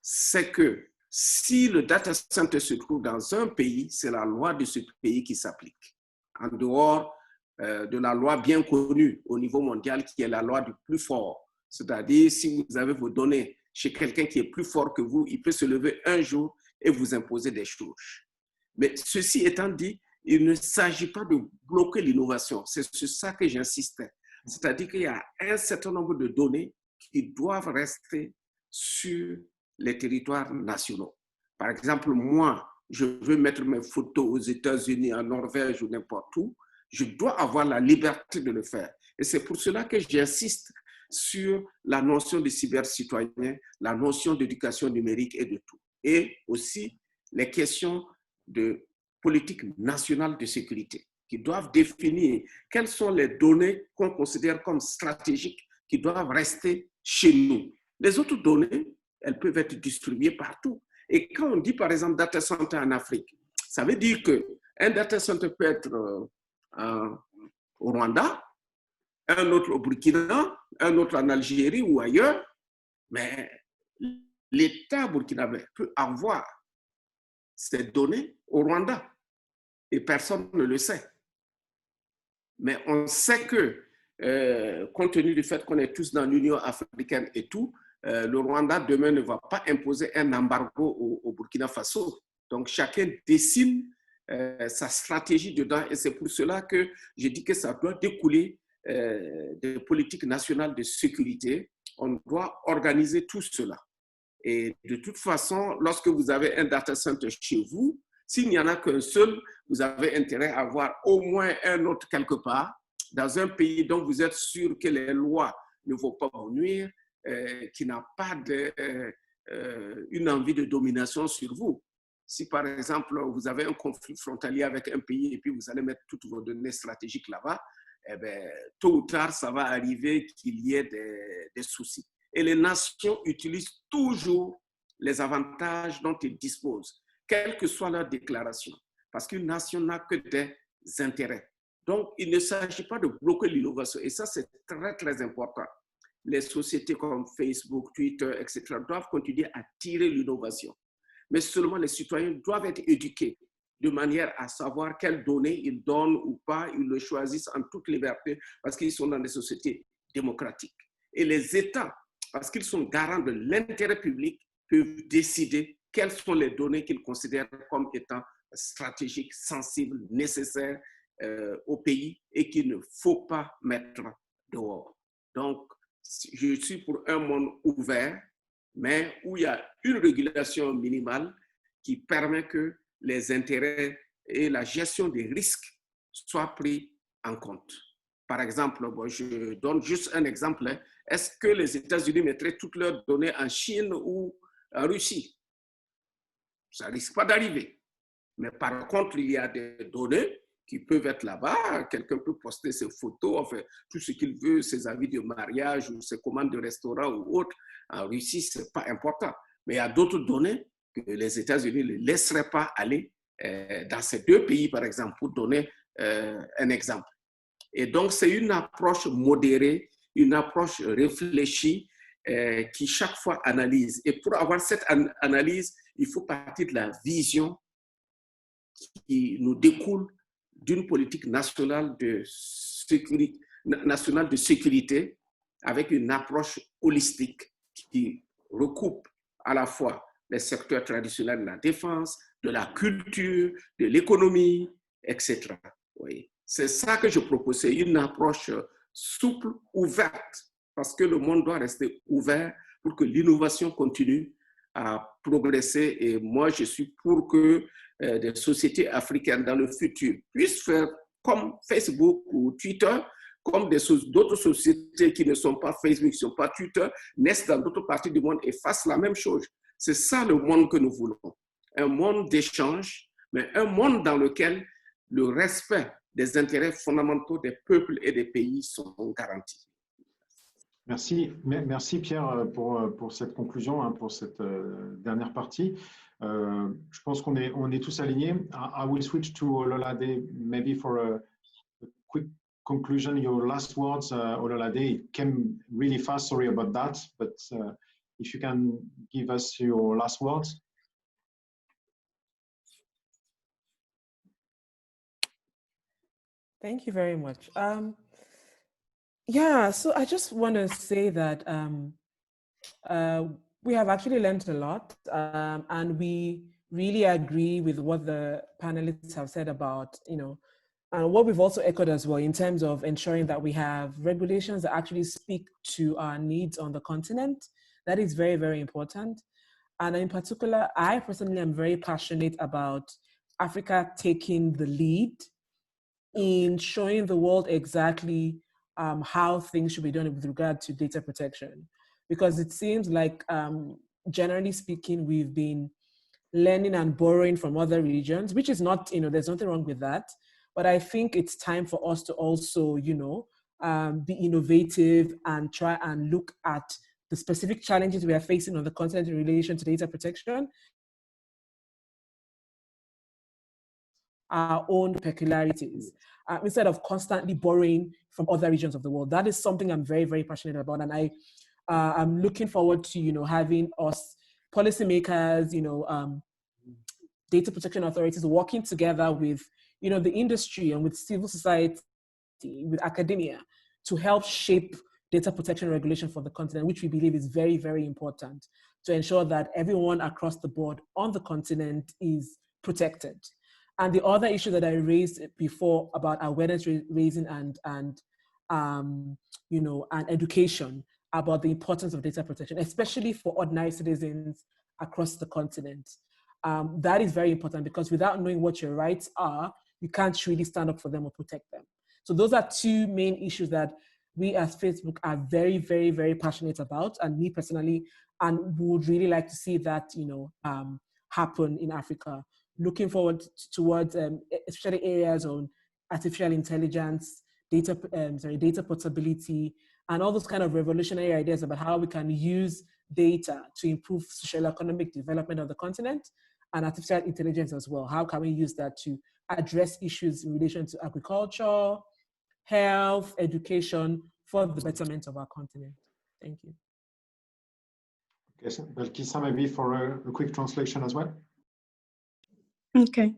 S5: c'est que si le data center se trouve dans un pays, c'est la loi de ce pays qui s'applique, en dehors de la loi bien connue au niveau mondial qui est la loi du plus fort. C'est-à-dire, si vous avez vos données chez quelqu'un qui est plus fort que vous, il peut se lever un jour et vous imposer des choses. Mais ceci étant dit, il ne s'agit pas de bloquer l'innovation. C'est sur ça que j'insistais. C'est-à-dire qu'il y a un certain nombre de données qui doivent rester sur les territoires nationaux. Par exemple, moi, je veux mettre mes photos aux États-Unis, en Norvège ou n'importe où, je dois avoir la liberté de le faire. Et c'est pour cela que j'insiste sur la notion de cyber-citoyen, la notion d'éducation numérique et de tout. Et aussi les questions de politique nationale de sécurité qui doivent définir quelles sont les données qu'on considère comme stratégiques qui doivent rester chez nous. Les autres données, elles peuvent être distribuées partout. Et quand on dit par exemple data center en Afrique, ça veut dire qu'un data center peut être au Rwanda, un autre au Burkina, un autre en Algérie ou ailleurs, mais l'État burkinabé peut avoir ces données au Rwanda et personne ne le sait. Mais on sait que, compte tenu du fait qu'on est tous dans l'Union africaine et tout, le Rwanda demain ne va pas imposer un embargo au Burkina Faso. Donc chacun dessine sa stratégie dedans et c'est pour cela que je dis que ça doit découler des politiques nationales de sécurité. On doit organiser tout cela. Et de toute façon, lorsque vous avez un data center chez vous, s'il n'y en a qu'un seul, vous avez intérêt à avoir au moins un autre quelque part, dans un pays dont vous êtes sûr que les lois ne vont pas vous nuire, qui n'a pas une envie de domination sur vous. Si par exemple, vous avez un conflit frontalier avec un pays et puis vous allez mettre toutes vos données stratégiques là-bas, eh bien, tôt ou tard, ça va arriver qu'il y ait des soucis. Et les nations utilisent toujours les avantages dont elles disposent, quelle que soit leur déclaration, parce qu'une nation n'a que des intérêts. Donc, il ne s'agit pas de bloquer l'innovation, et ça, c'est très, très important. Les sociétés comme Facebook, Twitter, etc., doivent continuer à tirer l'innovation. Mais seulement les citoyens doivent être éduqués de manière à savoir quelles données ils donnent ou pas, ils le choisissent en toute liberté, parce qu'ils sont dans des sociétés démocratiques. Et les États, parce qu'ils sont garants de l'intérêt public, peuvent décider quelles sont les données qu'ils considèrent comme étant stratégiques, sensibles, nécessaires au pays et qu'il ne faut pas mettre dehors. Donc, je suis pour un monde ouvert, mais où il y a une régulation minimale qui permet que les intérêts et la gestion des risques soient pris en compte. Par exemple, bon, je donne juste un exemple. Est-ce que les États-Unis mettraient toutes leurs données en Chine ou en Russie? Ça ne risque pas d'arriver. Mais par contre, il y a des données qui peuvent être là-bas. Quelqu'un peut poster ses photos, enfin, tout ce qu'il veut, ses avis de mariage ou ses commandes de restaurant ou autre. En Russie, ce n'est pas important. Mais il y a d'autres données que les États-Unis ne laisseraient pas aller dans ces deux pays, par exemple, pour donner un exemple. Et donc, c'est une approche modérée, une approche réfléchie qui chaque fois analyse. Et pour avoir cette analyse, il faut partir de la vision qui nous découle d'une politique nationale de sécurité avec une approche holistique qui recoupe à la fois les secteurs traditionnels de la défense, de la culture, de l'économie, etc. Oui. C'est ça que je propose, c'est une approche souple, ouverte, parce que le monde doit rester ouvert pour que l'innovation continue à progresser. Et moi, je suis pour que des sociétés africaines dans le futur puissent faire comme Facebook ou Twitter, comme d'autres sociétés qui ne sont pas Facebook, qui ne sont pas Twitter, naissent dans d'autres parties du monde et fassent la même chose. C'est ça le monde que nous voulons. Un monde d'échange, mais un monde dans lequel le respect des intérêts fondamentaux des peuples et des pays sont garantis.
S1: Merci Pierre pour cette conclusion, hein, pour cette dernière partie. Je pense qu'on est tous alignés. I will switch to Ololade maybe for a quick conclusion. Your last words, Ololade, it came really fast. Sorry about that, but if you can give us your last words.
S3: Thank you very much. Yeah, so I just want to say that we have actually learned a lot, and we really agree with what the panelists have said about, and what we've also echoed as well in terms of ensuring that we have regulations that actually speak to our needs on the continent. That is very, very important. And in particular, I personally am very passionate about Africa taking the lead in showing the world exactly how things should be done with regard to data protection. Because it seems like, generally speaking, we've been learning and borrowing from other regions, which is not, there's nothing wrong with that. But I think it's time for us to also, be innovative and try and look at the specific challenges we are facing on the continent in relation to data protection, our own peculiarities, instead of constantly borrowing from other regions of the world. That is something I'm very, very passionate about. And I'm looking forward to, having us policymakers, data protection authorities working together with, the industry and with civil society, with academia, to help shape data protection regulation for the continent, which we believe is very, very important to ensure that everyone across the board on the continent is protected. And the other issue that I raised before about awareness raising and education about the importance of data protection, especially for ordinary citizens across the continent. That is very important, because without knowing what your rights are, you can't really stand up for them or protect them. So those are two main issues that we as Facebook are very, very, very passionate about, and me personally, and would really like to see that, happen in Africa. Looking forward towards especially areas on artificial intelligence, data portability, and all those kind of revolutionary ideas about how we can use data to improve social economic development of the continent, and artificial intelligence as well. How can we use that to address issues in relation to agriculture, health, education, for the betterment of our continent? Thank you.
S1: Okay, so Belkissa, maybe for a quick translation as well.
S4: Okay.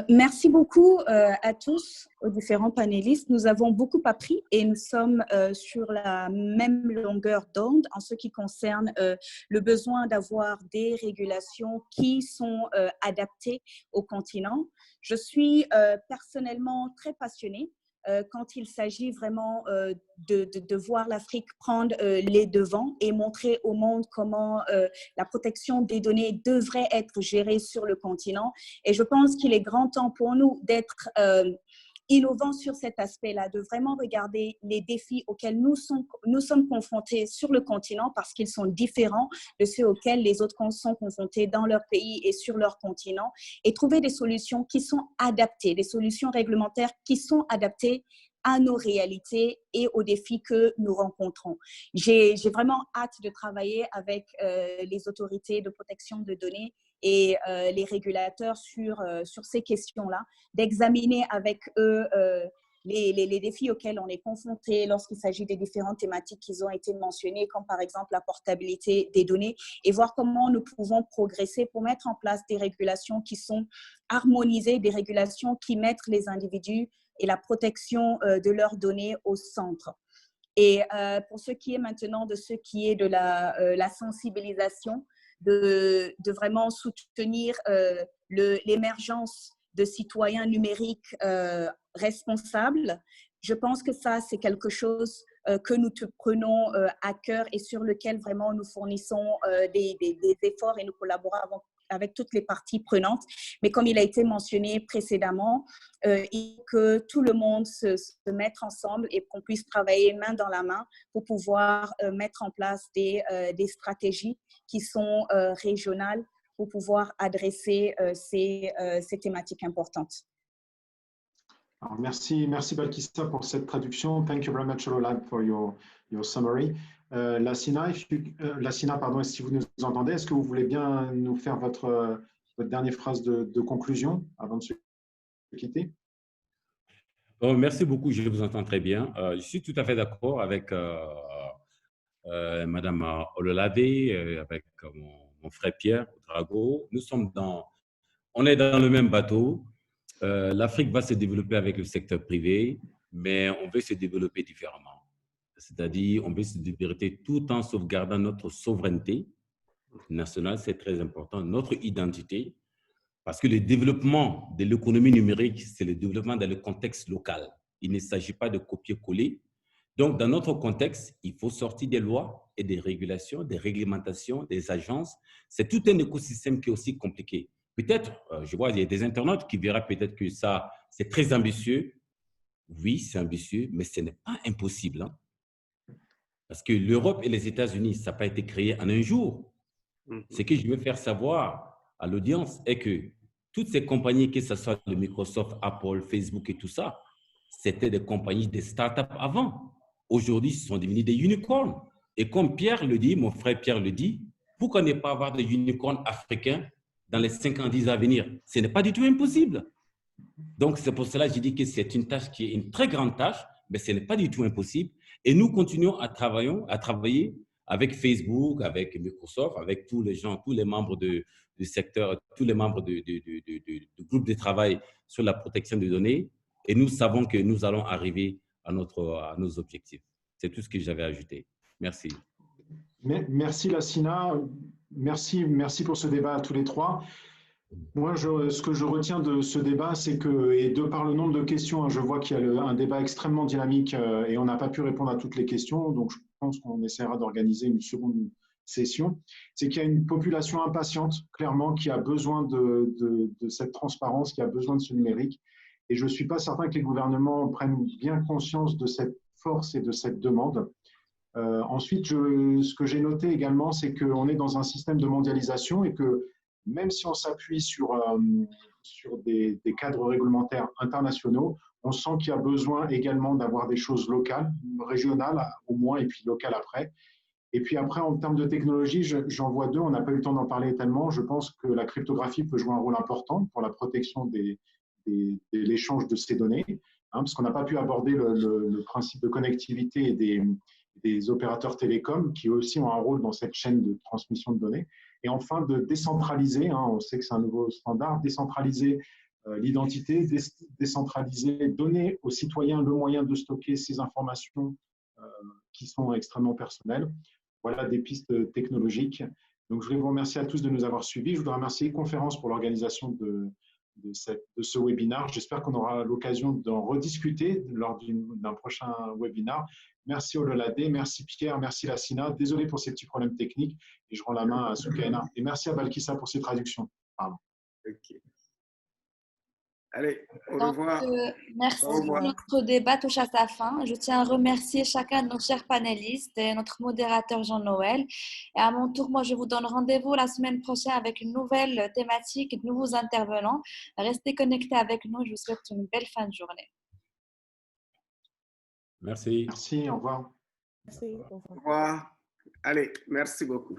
S4: Merci beaucoup à tous, aux différents panélistes. Nous avons beaucoup appris et nous sommes sur la même longueur d'onde en ce qui concerne le besoin d'avoir des régulations qui sont adaptées au continent. Je suis personnellement très passionnée quand il s'agit vraiment de voir l'Afrique prendre les devants et montrer au monde comment la protection des données devrait être gérée sur le continent. Et je pense qu'il est grand temps pour nous d'être innovants sur cet aspect-là, de vraiment regarder les défis auxquels nous sommes confrontés sur le continent, parce qu'ils sont différents de ceux auxquels les autres sont confrontés dans leur pays et sur leur continent, et trouver des solutions qui sont adaptées, des solutions réglementaires qui sont adaptées à nos réalités et aux défis que nous rencontrons. J'ai vraiment hâte de travailler avec les autorités de protection de données et les régulateurs sur ces questions-là, d'examiner avec eux les défis auxquels on est confronté lorsqu'il s'agit des différentes thématiques qui ont été mentionnées, comme par exemple la portabilité des données, et voir comment nous pouvons progresser pour mettre en place des régulations qui sont harmonisées, des régulations qui mettent les individus et la protection de leurs données au centre. Et pour ce qui est maintenant de ce qui est de la sensibilisation, de vraiment soutenir l'émergence de citoyens numériques responsables. Je pense que ça, c'est quelque chose que nous prenons à cœur et sur lequel vraiment nous fournissons des efforts et nous collaborons avec toutes les parties prenantes. Mais comme il a été mentionné précédemment, il faut que tout le monde se mette ensemble et qu'on puisse travailler main dans la main pour pouvoir mettre en place des stratégies qui sont régionales pour pouvoir adresser ces thématiques importantes.
S1: Alors, merci Balkissa pour cette traduction. Thank you very much, Ololade, for your summary. Lassina, pardon, si vous nous entendez, est-ce que vous voulez bien nous faire votre dernière phrase de conclusion avant de se quitter?
S6: Merci beaucoup, je vous entends très bien. Je suis tout à fait d'accord avec Madame Ololade, avec mon frère Pierre Drago. On est dans le même bateau. L'Afrique va se développer avec le secteur privé, mais on veut se développer différemment. C'est-à-dire, on veut se développer tout en sauvegardant notre souveraineté nationale, c'est très important, notre identité, parce que le développement de l'économie numérique, c'est le développement dans le contexte local. Il ne s'agit pas de copier-coller. Donc, dans notre contexte, il faut sortir des lois et des régulations, des réglementations, des agences. C'est tout un écosystème qui est aussi compliqué. Peut-être, je vois, il y a des internautes qui verraient peut-être que ça, c'est très ambitieux. Oui, c'est ambitieux, mais ce n'est pas impossible. Hein? Parce que l'Europe et les États-Unis, ça n'a pas été créé en un jour. Ce que je veux faire savoir à l'audience est que toutes ces compagnies, que ce soit de Microsoft, Apple, Facebook et tout ça, c'était des compagnies, des startups avant. Aujourd'hui, ce sont devenus des unicorns. Et comme Pierre le dit, mon frère Pierre le dit, pourquoi ne pas avoir des unicorns africains dans les 5 ans, 10 ans à venir? Ce n'est pas du tout impossible. Donc, c'est pour cela que je dis que c'est une tâche qui est une très grande tâche, mais ce n'est pas du tout impossible. Et nous continuons à travailler avec Facebook, avec Microsoft, avec tous les gens, tous les membres du secteur, tous les membres du groupe de travail sur la protection des données. Et nous savons que nous allons arriver à nos objectifs. C'est tout ce que j'avais ajouté. Merci.
S1: Merci Lassina. Merci pour ce débat à tous les trois. Moi, ce que je retiens de ce débat, c'est que, et de par le nombre de questions, hein, je vois qu'il y a un débat extrêmement dynamique et on n'a pas pu répondre à toutes les questions, donc je pense qu'on essaiera d'organiser une seconde session. C'est qu'il y a une population impatiente, clairement, qui a besoin de cette transparence, qui a besoin de ce numérique. Et je ne suis pas certain que les gouvernements prennent bien conscience de cette force et de cette demande. Ensuite, ce que j'ai noté également, c'est qu'on est dans un système de mondialisation et que même si on s'appuie sur des cadres réglementaires internationaux, on sent qu'il y a besoin également d'avoir des choses locales, régionales au moins, et puis locales après. Et puis après, en termes de technologie, j'en vois deux, on n'a pas eu le temps d'en parler tellement. Je pense que la cryptographie peut jouer un rôle important pour la protection de l'échange de ces données, hein, parce qu'on n'a pas pu aborder le principe de connectivité et des opérateurs télécoms qui aussi ont un rôle dans cette chaîne de transmission de données. Et enfin, de décentraliser, hein, on sait que c'est un nouveau standard, décentraliser l'identité, décentraliser, donner aux citoyens le moyen de stocker ces informations qui sont extrêmement personnelles. Voilà des pistes technologiques. Donc, je voulais vous remercier à tous de nous avoir suivis. Je voudrais remercier Conférence pour l'organisation de ce webinaire. J'espère qu'on aura l'occasion d'en rediscuter lors d'un prochain webinaire. Merci Ololade, merci Pierre, merci Lassina. Désolé pour ces petits problèmes techniques et je rends la main à Soukaina. Et merci à Balkissa pour ses traductions. Pardon.
S5: Okay. Allez, au revoir.
S7: Merci. Notre débat touche à sa fin. Je tiens à remercier chacun de nos chers panélistes et notre modérateur Jean-Noël. Et à mon tour, moi, je vous donne rendez-vous la semaine prochaine avec une nouvelle thématique et de nouveaux intervenants. Restez connectés avec nous. Je vous souhaite une belle fin de journée.
S6: Merci.
S1: Merci, au revoir.
S3: Merci, au revoir.
S5: Au revoir. Allez, merci beaucoup.